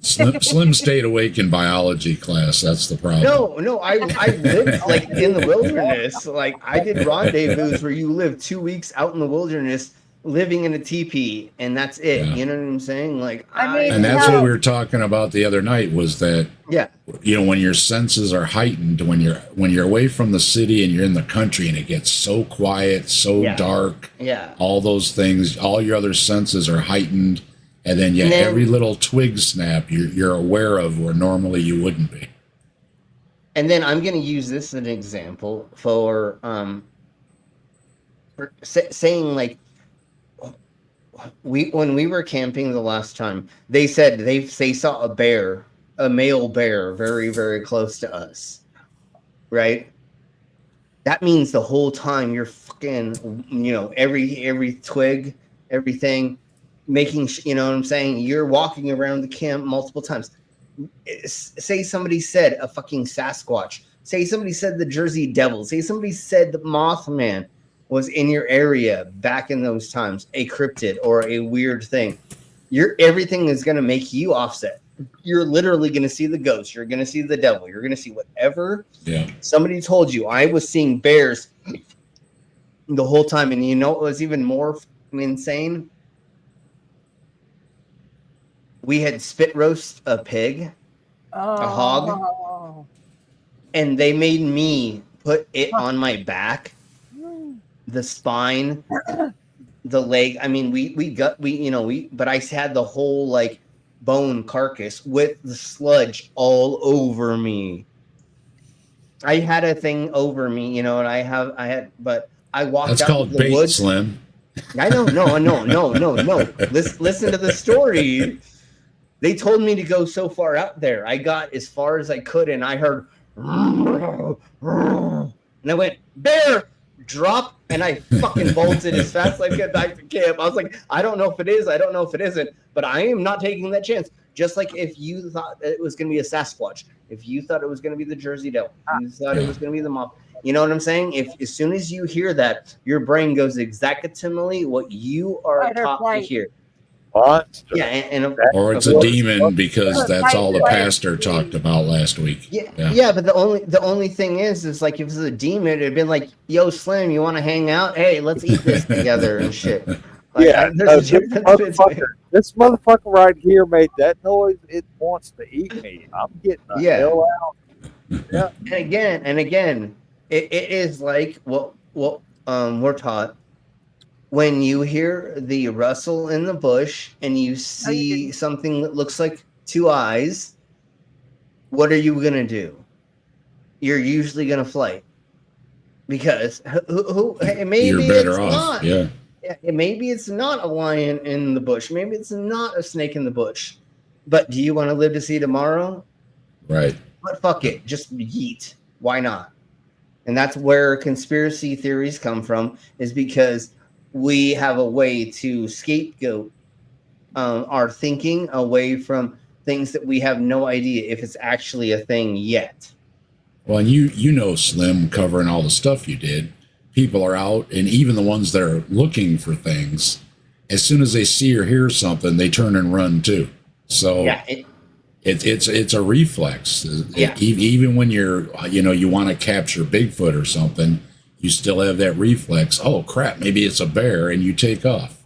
Slim stayed awake in biology class. That's the problem. No, I lived like in the wilderness. Like I did rendezvous where you live 2 weeks out in the wilderness, living in a teepee, and that's it. Yeah. You know what I'm saying? Like And that's what we were talking about the other night was that when your senses are heightened, when you're away from the city and you're in the country and it gets so quiet, so dark, all those things, all your other senses are heightened, and then every little twig snap you're aware of where normally you wouldn't be. And then I'm going to use this as an example for saying like when we were camping the last time, they said they saw a male bear very, very close to us. Right? That means the whole time you're fucking, every twig, everything, making, you know what I'm saying? You're walking around the camp multiple times. Say somebody said a fucking Sasquatch. Say somebody said the Jersey Devil. Say somebody said the Mothman was in your area back in those times, a cryptid or a weird thing. Everything is going to make you offset. You're literally going to see the ghost. You're going to see the devil. You're going to see whatever somebody told you. I was seeing bears the whole time. And you know what was even more insane? We had spit roast a pig, a hog, and they made me put it on my back, the spine, the leg. I mean, but I had the whole like bone carcass with the sludge all over me. I had a thing over me, and but I walked That's out called of the bait, woods. Slim. I know, no. Listen to the story. They told me to go so far out there. I got as far as I could, and I heard, and I went, bear, drop, and I fucking bolted as fast as I could back to camp. I was like, I don't know if it is, I don't know if it isn't, but I am not taking that chance. Just like if you thought it was going to be a Sasquatch, if you thought it was going to be the Jersey Devil, you thought it was going to be the mob. You know what I'm saying? If as soon as you hear that, your brain goes exactly what you are taught to hear. Monster. Yeah, or it's a demon because that's all the pastor talked about last week. Yeah, but the only thing is like if it's a demon, it'd been like, yo, Slim, you want to hang out? Hey, let's eat this together and shit. Like, this motherfucker right here made that noise. It wants to eat me. I'm getting the hell out. Yeah. And again, it is like what we're taught. When you hear the rustle in the bush and you see something that looks like two eyes, what are you going to do? You're usually going to flight. Because maybe you're better it's off. not. Yeah, maybe it's not a lion in the bush. Maybe it's not a snake in the bush. But do you want to live to see tomorrow? Right. But fuck it. Just yeet. Why not? And that's where conspiracy theories come from, is because we have a way to scapegoat our thinking away from things that we have no idea if it's actually a thing yet. Well, and you know, Slim, covering all the stuff you did, people are out, and even the ones that are looking for things, as soon as they see or hear something, they turn and run too. So it's a reflex. Even when you're, you want to capture Bigfoot or something, you still have that reflex. Oh crap, maybe it's a bear, and you take off.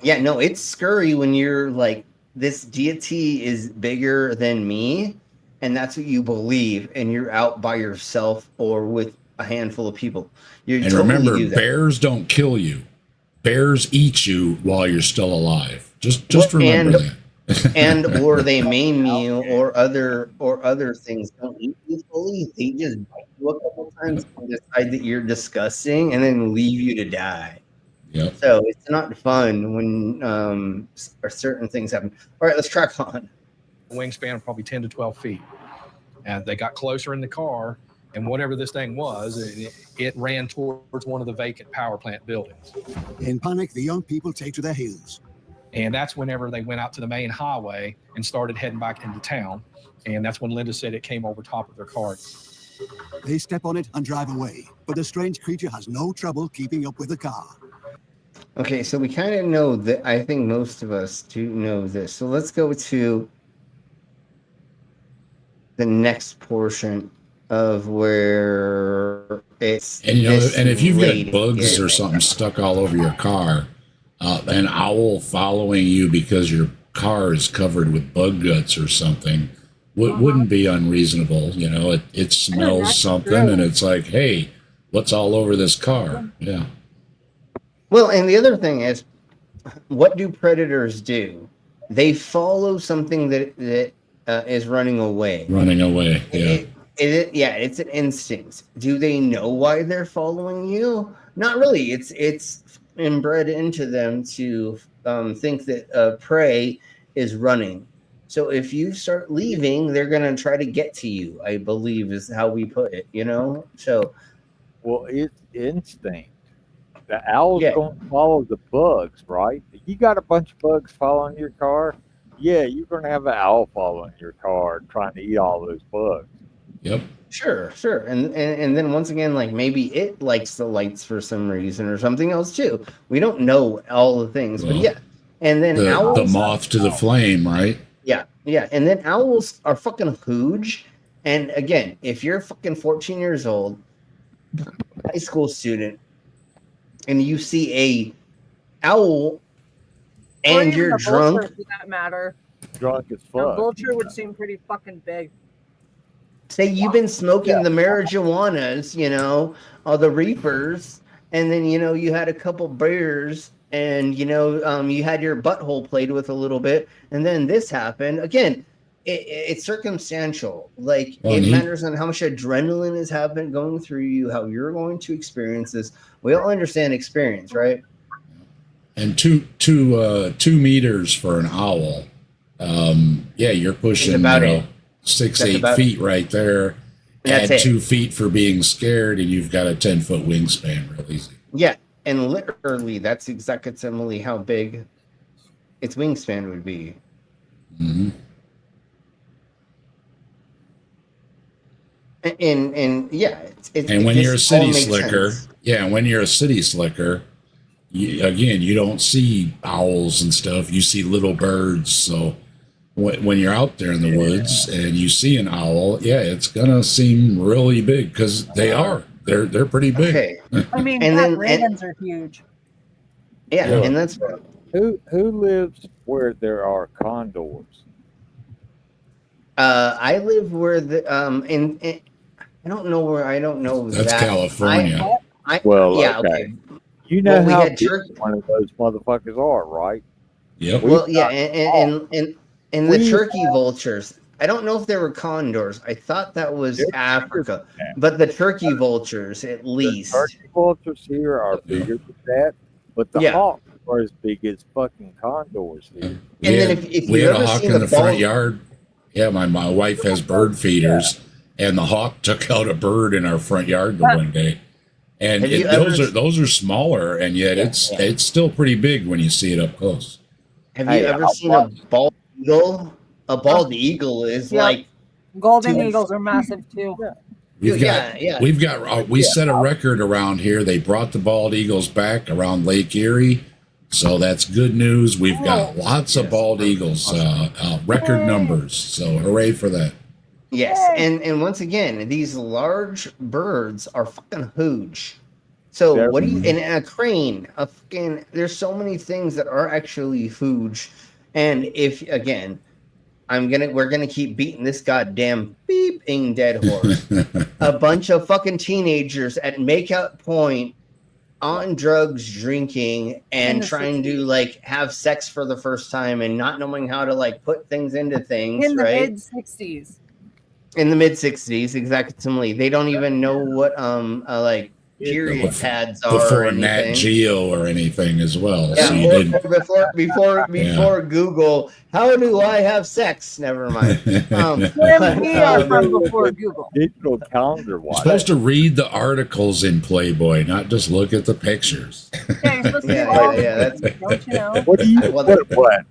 Yeah, no, it's scary when you're like, this deity is bigger than me, and that's what you believe, and you're out by yourself or with a handful of people. And remember, bears don't kill you. Bears eat you while you're still alive. Just remember that. And or they maim you or other things. Don't eat you fully. They just bite you a couple times and decide that you're disgusting and then leave you to die. Yep. So it's not fun when certain things happen. All right, let's track on. Wingspan of probably 10 to 12 feet. And they got closer in the car, and whatever this thing was, it ran towards one of the vacant power plant buildings. In panic, the young people take to their heels. And that's whenever they went out to the main highway and started heading back into town. And that's when Linda said it came over top of their car. They step on it and drive away, but the strange creature has no trouble keeping up with the car. Okay, so we kind of know that. I think most of us do know this. So let's go to the next portion of where it's. And and if you've got bugs or something stuck all over your car, an owl following you because your car is covered with bug guts or something wouldn't be unreasonable. It smells something, and it's like, hey, what's all over this car? Yeah. Well, and the other thing is, what do predators do? They follow something that is running away. Running away, yeah. It's an instinct. Do they know why they're following you? Not really. It's inbred into them to think that prey is running. So if you start leaving, they're going to try to get to you, I believe is how we put it, So, well, it's instinct. The owl's going to follow the bugs, right? If you got a bunch of bugs following your car, yeah, you're going to have an owl following your car trying to eat all those bugs. Yep. Sure. And then once again, like maybe it likes the lights for some reason or something else too. We don't know all the things, but yeah. And then the moth to the flame, right? Yeah. And then owls are fucking huge. And again, if you're fucking 14 years old, high school student, and you see a owl and you're drunk, for that matter. Drunk as A fuck. vulture would seem pretty fucking big. say you've been smoking the marijuanas, all the reefers, and then you had a couple beers, and you had your butthole played with a little bit, and then this happened again. It's circumstantial. Like it matters on how much adrenaline is going through you, how you're going to experience this. We all understand experience, right? And 2 meters for an owl. You're pushing 6-8 feet right there. Add 2 feet for being scared, and you've got a 10-foot wingspan real easy. Yeah, and literally that's exactly how big its wingspan would be. Mm-hmm. And yeah, and when you're a city slicker, you don't see owls and stuff. You see little birds. So when you're out there in the woods and you see an owl, it's gonna seem really big because they're pretty big. Okay. I mean, ravens are huge. Yeah, and that's who lives where there are condors. I live where I don't know where. I don't know. That's California. Okay. You know how big one of those motherfuckers are, right? Yep. Well, and the turkey vultures. I don't know if they were condors. I thought that was Africa, but the turkey vultures, at least. The turkey vultures here are bigger than that, but the hawks are as big as fucking condors here. We had a hawk in the front yard. Yeah, my wife has bird feeders, and the hawk took out a bird in our front yard the one day. And those are smaller, and yet it's still pretty big when you see it up close. Have you ever seen a bald eagle? A bald eagle is like golden eagles are massive too. We set a record around here. They brought the bald eagles back around Lake Erie. So that's good news. We've got lots of bald eagles, record numbers. So hooray for that. Yes, and once again, these large birds are fucking huge. So what do you? And a crane, there's so many things that are actually huge. And if again, we're gonna keep beating this goddamn beeping dead horse. A bunch of fucking teenagers at Makeout Point, on drugs, drinking, and trying to have sex for the first time, and not knowing how to put things into things. In the right? mid-60s. In the mid-60s, exactly. They don't even know what period pads are before Nat Geo or anything as well. Yeah, so you didn't before Google. How do I have sex? Never mind. We are from before Google. Digital calendar. You're supposed to read the articles in Playboy, not just look at the pictures. Yeah. Don't you know? What do you?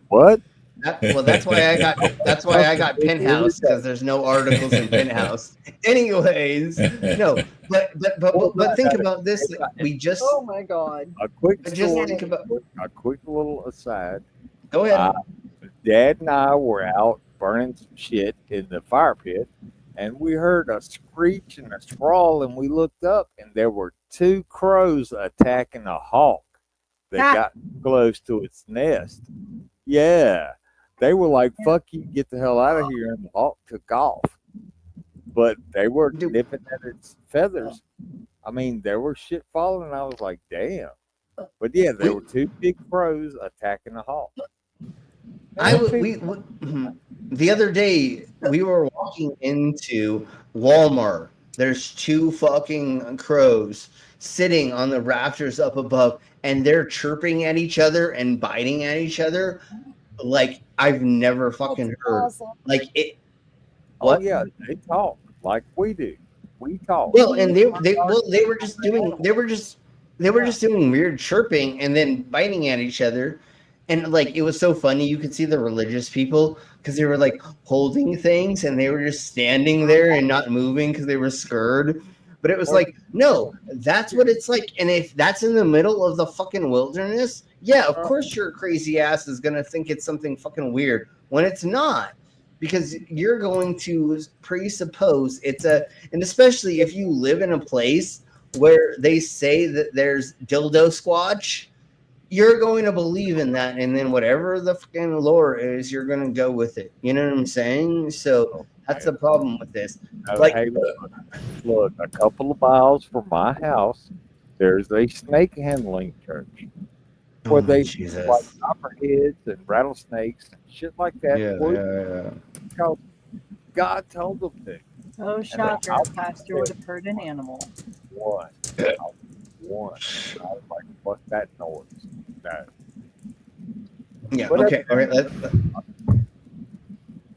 What? That's why I got Penthouse, because there's no articles in Penthouse. Anyways, no, but think about this. We just oh my god. A quick little aside. Go ahead. Dad and I were out burning some shit in the fire pit, and we heard a screech and a sprawl, and we looked up, and there were 2 crows attacking a hawk that got close to its nest. Yeah. They were like, fuck you, get the hell out of here, and the hawk took off. But they were nipping at its feathers. I mean, there was shit falling, and I was like, damn. But yeah, there were 2 big crows attacking the hawk. The other day, we were walking into Walmart. There's 2 fucking crows sitting on the rafters up above, and they're chirping at each other and biting at each other like I've never fucking heard. Awesome. Like it. What? Oh yeah, they talk like we do. We talk. Well, and they were just doing weird chirping and then biting at each other. And like it was so funny, you could see the religious people because they were like holding things and they were just standing there and not moving because they were scared. But it was like, no, that's what it's like. And if that's in the middle of the fucking wilderness, yeah, of course your crazy ass is gonna think it's something fucking weird when it's not. Because you're going to presuppose it's a, and especially if you live in a place where they say that there's dildo squatch, you're going to believe in that, and then whatever the fucking lore is, you're going to go with it. You know what I'm saying? So that's the problem with this. Like, hey, look, a couple of miles from my house, there's a snake handling church where they Jesus. like copperheads and rattlesnakes and shit like that. Because God told them to. Oh, shocker! Pastor would have heard an animal. One. One. I was like, what's that noise? No. Yeah, okay. All right.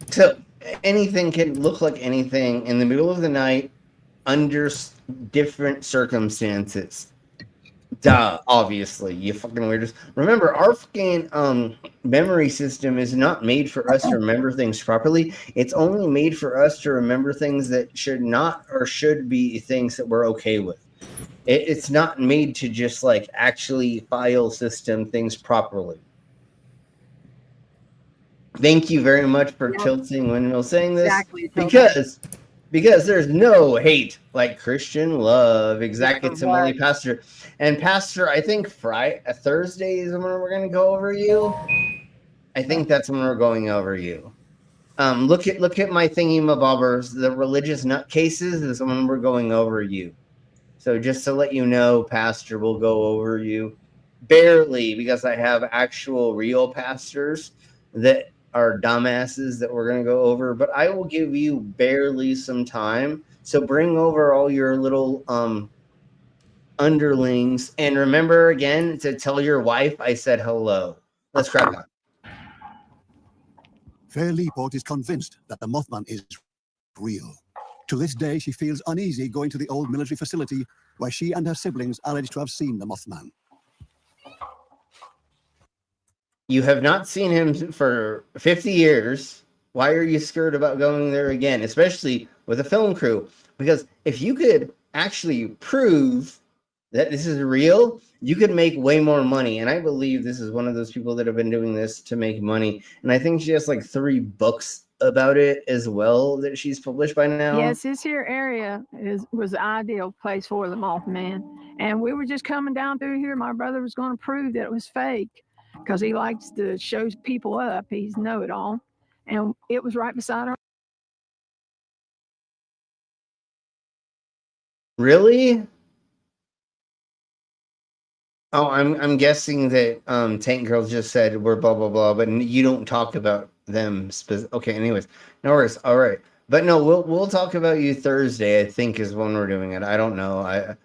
So anything can look like anything in the middle of the night under different circumstances. Duh, obviously, you fucking weirdos. Remember, our fucking memory system is not made for us to remember things properly. It's only made for us to remember things that should not or should be things that we're okay with. It's not made to just like actually file system things properly. Thank you very much for tilting Windmill saying this. Exactly, because there's no hate like Christian love. Exactly, it's Emily Pastor. And Pastor, I think Thursday is when we're gonna go over you. I think that's when we're going over you. Look at my thingy mabobbers. The religious nutcases is when we're going over you. So just to let you know, Pastor, we'll go over you barely because I have actual real pastors that are dumbasses that we're going to go over, but I will give you barely some time. So bring over all your little underlings. And remember again to tell your wife I said hello. Let's crack on. Fair Leaport is convinced that the Mothman is real. To this day, she feels uneasy going to the old military facility where she and her siblings are alleged to have seen the Mothman. You have not seen him for 50 years. Why are you scared about going there again, especially with a film crew? Because if you could actually prove that this is real, you could make way more money. And I believe this is one of those people that have been doing this to make money. And I think she has like 3 books about it as well that she's published by now. Yes, this here area was the ideal place for the Mothman. And we were just coming down through here. My brother was going to prove that it was fake because he likes to show people up. He's know-it-all. And it was right beside our... Really? Oh, I'm guessing that Tank Girl just said we're blah blah blah, but you don't talk about them. Okay, anyways, no worries. All right, but no, we'll talk about you Thursday. I think is when we're doing it. I don't know.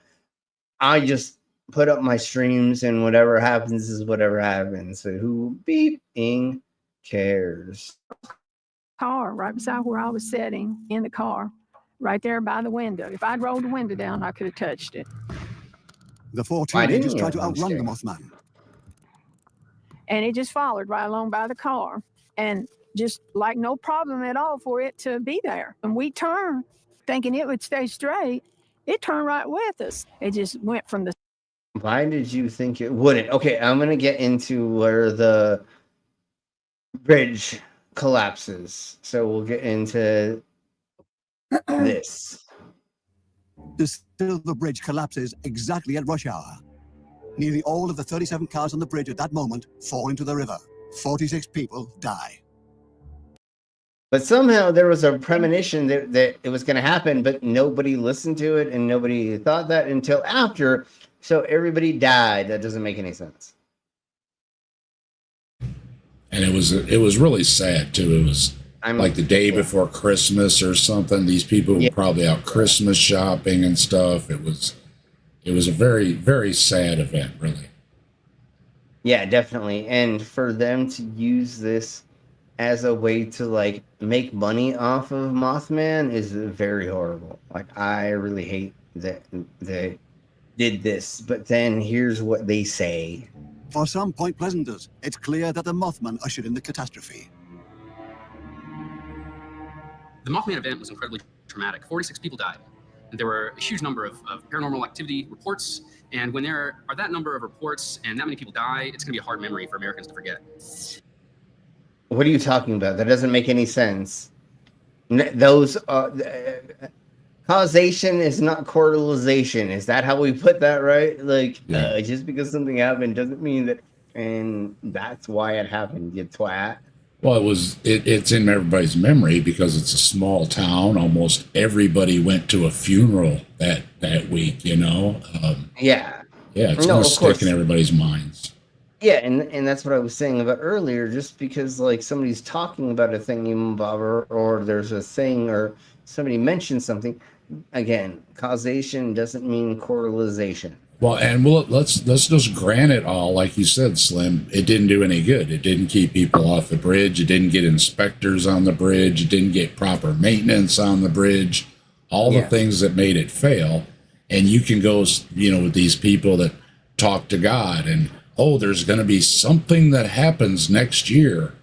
I just put up my streams, and whatever happens is whatever happens. So who beeping cares? Car right beside where I was sitting in the car, right there by the window. If I'd rolled the window down, I could have touched it. The 4 teenagers tried to outrun the Mothman. And it just followed right along by the car. And just like no problem at all for it to be there. And we turned thinking it would stay straight. It turned right with us. It just went from the... Why did you think it wouldn't? Okay, I'm going to get into where the bridge collapses. So we'll get into this. The Silver Bridge collapses exactly at rush hour. Nearly all of the 37 cars on the bridge at that moment fall into the river. 46 people die. But somehow there was a premonition that it was going to happen, but nobody listened to it and nobody thought that until after. So everybody died. That doesn't make any sense. And it was really sad too. It was like the day before Christmas or something. These people were probably out Christmas shopping and stuff. It was a very, very sad event, really. Yeah, definitely. And for them to use this as a way to like make money off of Mothman is very horrible. Like, I really hate that they did this. But then here's what they say. For some Point Pleasanters, it's clear that the Mothman ushered in the catastrophe. The Mothman event was incredibly traumatic. 46 people died. And there were a huge number of paranormal activity reports. And when there are that number of reports and that many people die, it's going to be a hard memory for Americans to forget. What are you talking about? That doesn't make any sense. Those causation is not correlation. Is that how we put that, right? Like, just because something happened doesn't mean that, and that's why it happened, you twat. Well, it's in everybody's memory because it's a small town. Almost everybody went to a funeral that week, you know? Yeah, it's going to stick in everybody's minds. Yeah, and that's what I was saying about earlier. Just because like somebody's talking about a thingy-mabobber, or there's a thing, or somebody mentions something, again, causation doesn't mean correlation. Well, and let's just grant it all, like you said, Slim. It didn't do any good. It didn't keep people off the bridge. It didn't get inspectors on the bridge. It didn't get proper maintenance on the bridge. All the things that made it fail. And you can go, with these people that talk to God and, there's going to be something that happens next year.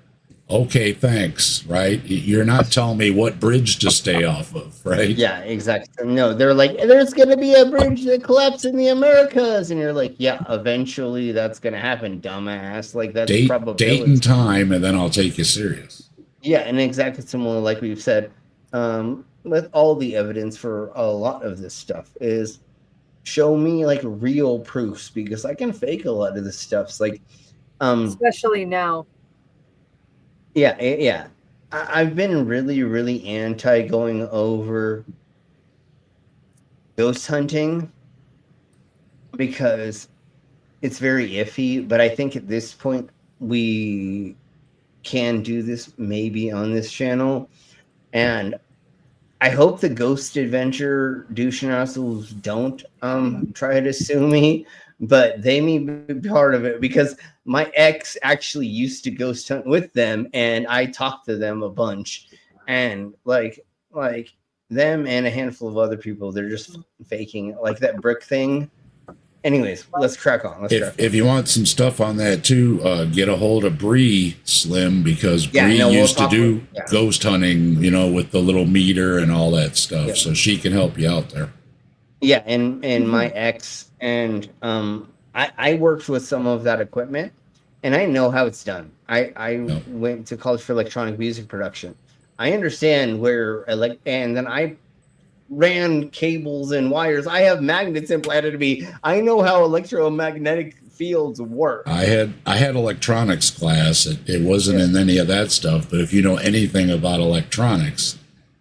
Okay, thanks, right? You're not telling me what bridge to stay off of, right? Yeah, exactly. No, they're like, there's going to be a bridge that collapses in the Americas. And you're like, yeah, eventually that's going to happen, dumbass. Like, that's probability. Date and time, and then I'll take you serious. Yeah, and exactly similar, like we've said, with all the evidence for a lot of this stuff is show me, like, real proofs, because I can fake a lot of this stuff. It's like, especially now. Yeah. I've been really, really anti going over ghost hunting because it's very iffy. But I think at this point we can do this maybe on this channel. And I hope the ghost adventure douche-nozzles don't try to sue me. But they may be part of it because my ex actually used to ghost hunt with them, and I talked to them a bunch, and like them and a handful of other people, they're just faking like that brick thing. Anyways, let's crack on. If you want some stuff on that too, get a hold of Bree, Slim, because Bree used to do ghost hunting, with the little meter and all that stuff, so she can help you out there. Yeah, and my ex and I worked with some of that equipment, and I know how it's done. I went to college for electronic music production. I understand where and then I ran cables and wires. I have magnets implanted in me. I know how electromagnetic fields work. I had electronics class. It wasn't in any of that stuff, but if you know anything about electronics,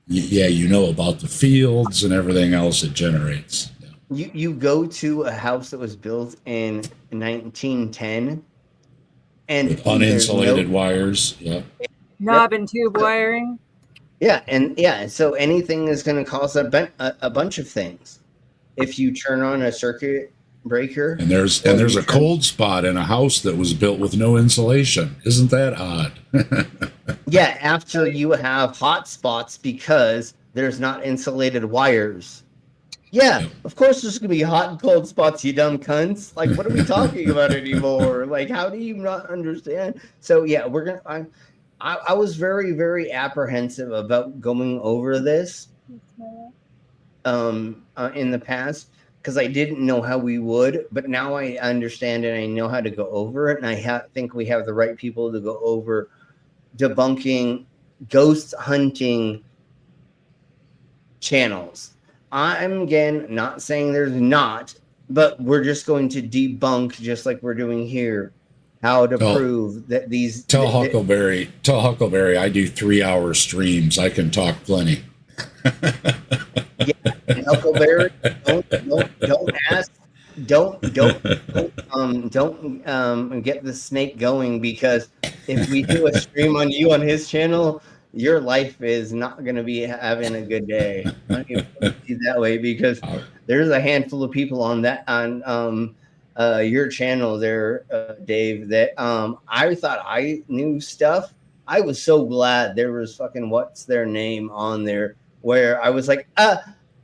you know about the fields and everything else it generates. You go to a house that was built in 1910 and with uninsulated wires. Yeah. Knob and tube wiring. Yeah, so anything is going to cause a bunch of things. If you turn on a circuit breaker, and there's a cold spot in a house that was built with no insulation. Isn't that odd? Yeah, after you have hot spots because there's not insulated wires. Yeah, of course there's going to be hot and cold spots, you dumb cunts. Like, what are we talking about anymore? Like, how do you not understand? So, yeah, I was very, very apprehensive about going over this in the past because I didn't know how we would. But now I understand and I know how to go over it. And I think we have the right people to go over debunking ghost hunting channels. I'm again not saying there's not, but we're just going to debunk, just like we're doing here, how to prove that these. Tell Huckleberry I do 3-hour streams. I can talk plenty. Yeah, Huckleberry, don't ask. Don't get the snake going, because if we do a stream on you on his channel, your life is not going to be having a good day. Let me put it that way, because there's a handful of people on your channel there, Dave, that I thought I knew stuff. I was so glad there was fucking what's their name on there, where I was like,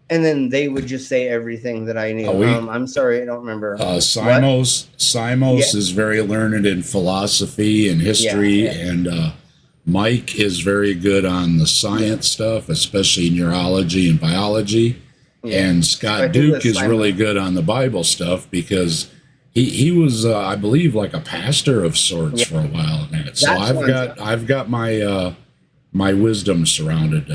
And then they would just say everything that I knew. I'm sorry, I don't remember. Simos is very learned in philosophy and history, and Mike is very good on the science stuff, especially neurology and biology. And Scott Duke is really good on the Bible stuff because he was, I believe, like a pastor of sorts for a while. So I've got my my wisdom surrounding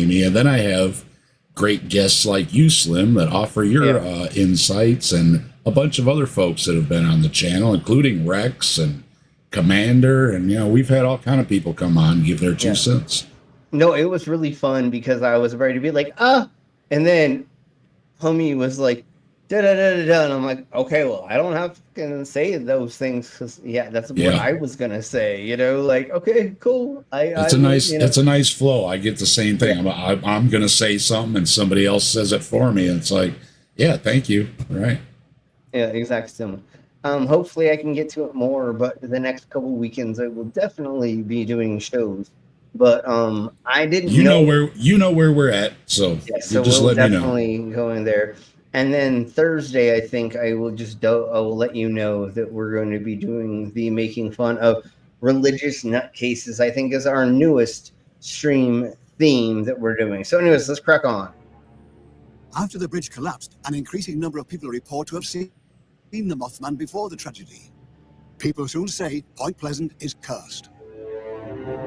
me, and then I have great guests like you, Slim, that offer your insights, and a bunch of other folks that have been on the channel, including Rex and Commander, and we've had all kind of people come on and give their 2 cents. No, it was really fun because I was ready to be like, and then homie was like, da-da-da-da-da, and I'm like, okay, well, I don't have to say those things because that's what I was gonna say, like, okay, cool. It's a nice flow. I get the same thing. I'm gonna say something and somebody else says it for me, and it's like, thank you, right? Yeah, exactly similar. Hopefully I can get to it more, but the next couple weekends I will definitely be doing shows. But I didn't know where we're at, so so just we'll let me know. definitely go in there. And then Thursday, I think I will I will let you know that we're going to be doing the making fun of religious nutcases. I think is our newest stream theme that we're doing. So, anyways, let's crack on. After the bridge collapsed, an increasing number of people report to have seen the Mothman before the tragedy. People soon say Point Pleasant is cursed.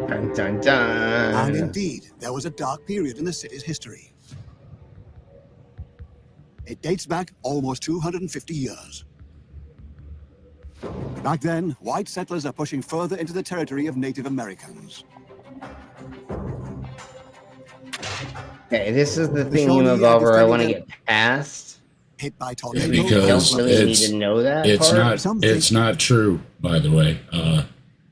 Dun, dun, dun. And indeed, there was a dark period in the city's history. It dates back almost 250 years. Back then, white settlers are pushing further into the territory of Native Americans. Okay, this is the thing, Evolver, I want to get past. Hit by tornadoes. Because you don't really need to know that it's not true, by the way.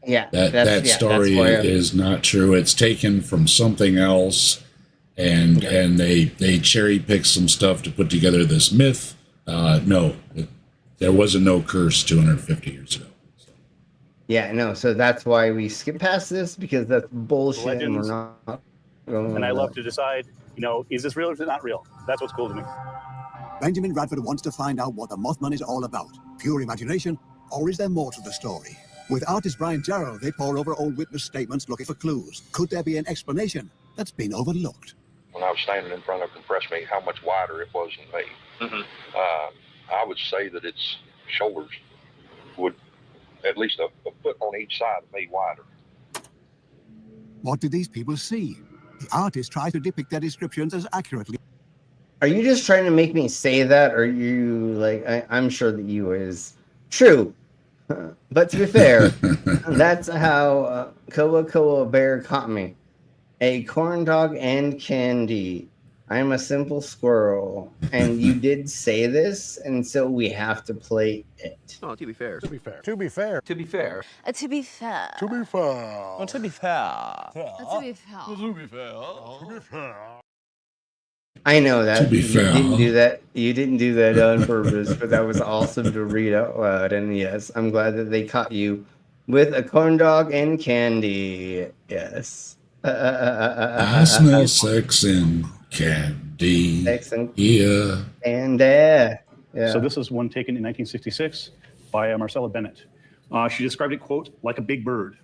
That story is not true. It's taken from something else, and they cherry pick some stuff to put together this myth. No, there wasn't no curse 250 years ago. So that's why we skip past this, because that's bullshit. Legends. And we're not going And I love to decide, is this real or is it not real? That's what's cool to me. Benjamin Radford wants to find out what the Mothman is all about. Pure imagination, or is there more to the story? With artist Brian Jarrow, they pore over old witness statements looking for clues. Could there be an explanation that's been overlooked? When I was standing in front of it, impressed me how much wider it was than me. I would say that its shoulders would at least a foot on each side of me wider. What did these people see? The artist tried to depict their descriptions as accurately. Are you just trying to make me say that, or are you like, I'm sure that you is true. But to be fair, that's how Koa Bear caught me. A corn dog and candy. I'm a simple squirrel. And you did say this, and so we have to play it. Oh, to be fair. To be fair. To be fair. To be fair. To be fair. To be fair. To be fair. To be fair. To be fair. To be fair. I know that. To be fair. Didn't do that. You didn't do that on purpose, but that was awesome to read out loud. And yes, I'm glad that they caught you with a corn dog and candy. Yes. I smell sex and candy. Sex and yeah. So this is one taken in 1966 by Marcella Bennett. She described it, quote, like a big bird.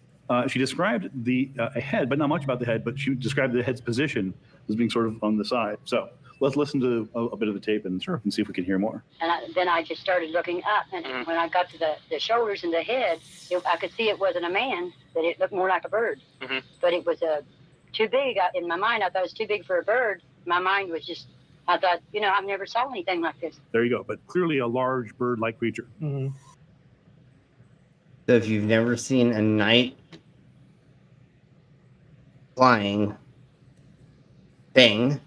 She described the a head, but not much about the head, but she described the head's position as being sort of on the side. So let's listen to a bit of the tape and see if we can hear more. And then I just started looking up, and when I got to the shoulders and the head, I could see it wasn't a man, that it looked more like a bird. But it was too big. In my mind, I thought it was too big for a bird. My mind was just, I thought, I've never saw anything like this. There you go. But clearly a large bird-like creature. So if you've never seen a night flying thing,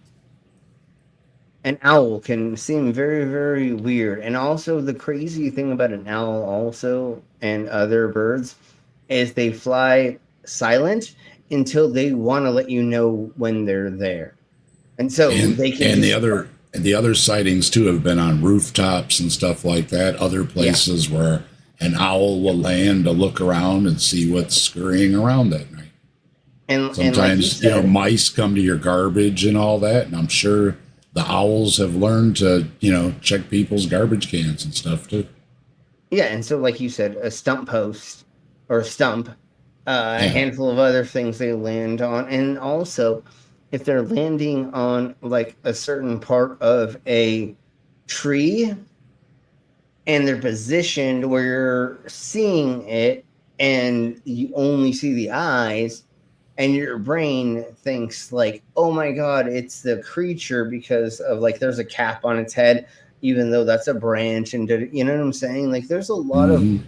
an owl can seem very, very weird. And also the crazy thing about an owl also and other birds is they fly silent until they want to let you know when they're there. And so they can. And the other sightings too have been on rooftops and stuff like that. Other places where an owl will land to look around and see what's scurrying around that night. And sometimes, mice come to your garbage and all that. And I'm sure the owls have learned to, check people's garbage cans and stuff too. Yeah, and so like you said, a stump post or a stump, a handful of other things they land on, and also if they're landing on like a certain part of a tree and they're positioned where you're seeing it and you only see the eyes, and your brain thinks like, oh my god, it's the creature because of like there's a cap on its head, even though that's a branch, and you know what I'm saying? Like there's a lot of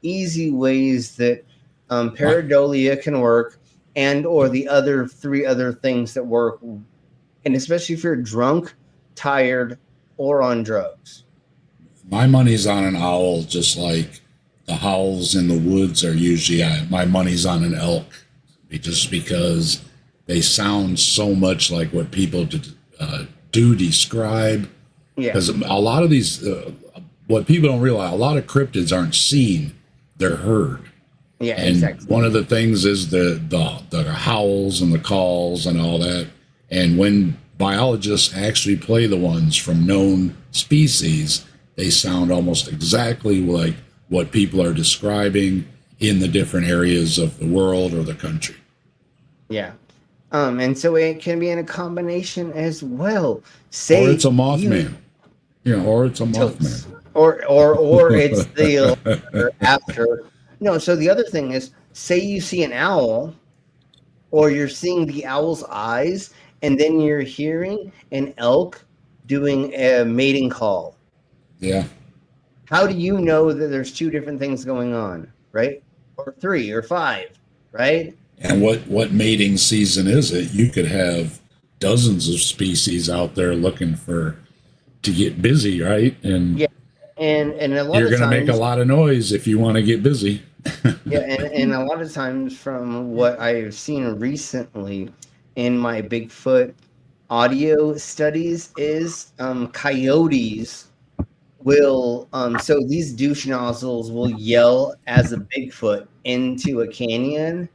easy ways that pareidolia can work, and or the other 3 other things that work, and especially if you're drunk, tired, or on drugs. My money's on an owl, just like the howls in the woods are usually. My money's on an elk, just because they sound so much like what people do describe. Yeah. Because a lot of these, what people don't realize, a lot of cryptids aren't seen; they're heard. Yeah, and exactly. One of the things is the howls and the calls and all that. And when biologists actually play the ones from known species, they sound almost exactly like what people are describing in the different areas of the world or the country. Yeah. And so it can be in a combination as well. Or it's a Mothman. Or it's a Mothman. Mothman. Or it's the after. No, so the other thing is, say you see an owl, or you're seeing the owl's eyes, and then you're hearing an elk doing a mating call. Yeah. How do you know that there's 2 different things going on, right? Or 3 or 5, right? And what mating season is it? You could have dozens of species out there looking to get busy, right? And yeah, and a lot you're of going to times, make a lot of noise if you want to get busy. yeah, and a lot of times from what I've seen recently in my Bigfoot audio studies is coyotes will so these douche nozzles will yell as a Bigfoot into a canyon,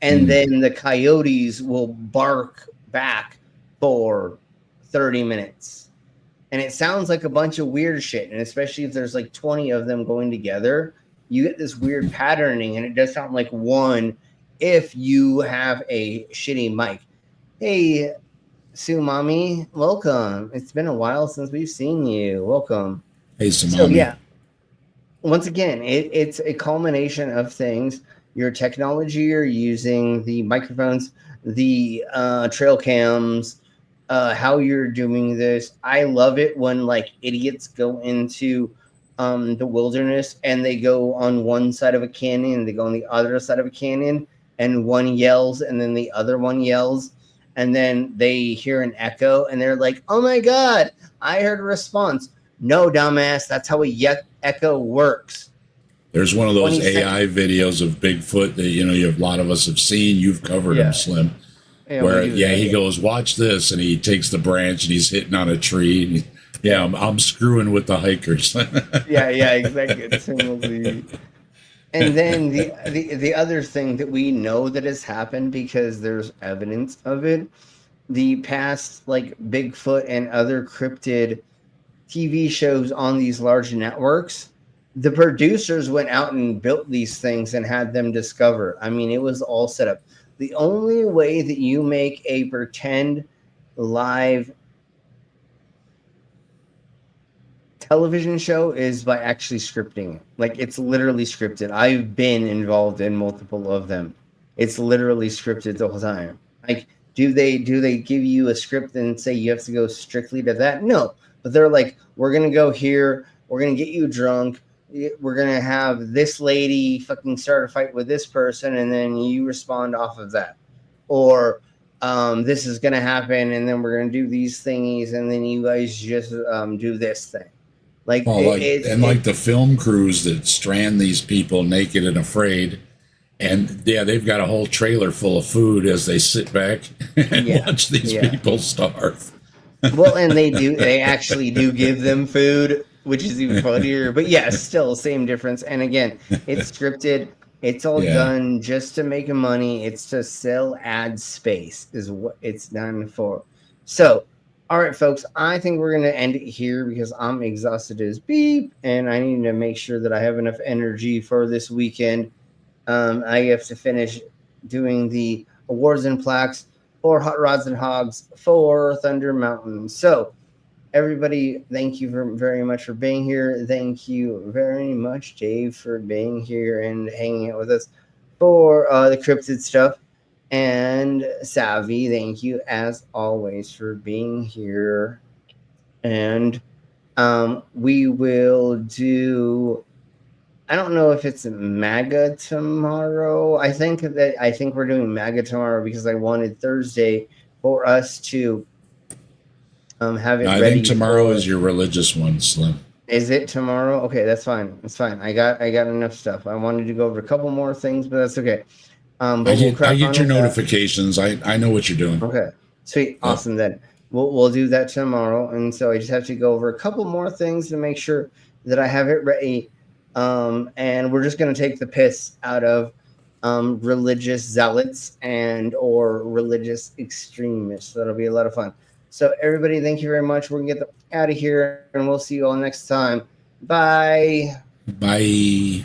and then the coyotes will bark back for 30 minutes. And it sounds like a bunch of weird shit. And especially if there's like 20 of them going together, you get this weird patterning, and it does sound like one if you have a shitty mic. Hey, Sue Mommy, welcome. It's been a while since we've seen you. Welcome. Hey, Sue So Mommy. yeah, once again, it's a culmination of things. Your technology you're using, the microphones, the trail cams, how you're doing this. I love it when like idiots go into the wilderness and they go on one side of a canyon, they go on the other side of a canyon, and one yells and then the other one yells, and then they hear an echo and they're like, oh my god, I heard a response. No, dumbass, that's how a echo works. There's one of those AI videos of Bigfoot that a lot of us have seen. You've covered him, Slim. Yeah, where he goes, watch this, and he takes the branch and he's hitting on a tree. And I'm screwing with the hikers. yeah, exactly. And then the other thing that we know that has happened because there's evidence of it, the past like Bigfoot and other cryptid TV shows on these large networks, the producers went out and built these things and had them discover. I mean, it was all set up. The only way that you make a pretend live television show is by actually scripting it. Like, it's literally scripted. I've been involved in multiple of them. It's literally scripted the whole time. Like, do they give you a script and say you have to go strictly to that? No. But they're like, we're going to go here. We're going to get you drunk. We're going to have this lady fucking start a fight with this person, and then you respond off of that. Or this is going to happen, and then we're going to do these thingies, and then you guys just do this thing. Like, like the film crews that strand these people naked and afraid. And yeah, they've got a whole trailer full of food as they sit back and watch these people starve. Well, and they actually do give them food, which is even funnier. But yeah, still same difference. And again, it's scripted. It's all done just to make money. It's to sell ad space is what it's done for. So All right, folks, I think we're going to end it here because I'm exhausted as beep, and I need to make sure that I have enough energy for this weekend. I have to finish doing the awards and plaques for Hot Rods and Hogs for Thunder Mountain. So, everybody, thank you very much for being here. Thank you very much, Dave, for being here and hanging out with us for the cryptid stuff. And Savvy, thank you as always for being here. And we will do, I don't know if it's MAGA tomorrow. I think we're doing MAGA tomorrow because I wanted Thursday for us to have it ready. I think tomorrow is your religious one, Slim. Is it tomorrow? Okay, that's fine. That's fine. I got enough stuff. I wanted to go over a couple more things, but that's okay. But I get your notifications. I know what you're doing. Okay, sweet, awesome. Then we'll do that tomorrow, and so I just have to go over a couple more things to make sure that I have it ready. And we're just gonna take the piss out of religious zealots and or religious extremists. That'll be a lot of fun. So everybody, thank you very much. We're gonna get out of here, and we'll see you all next time. Bye. Bye.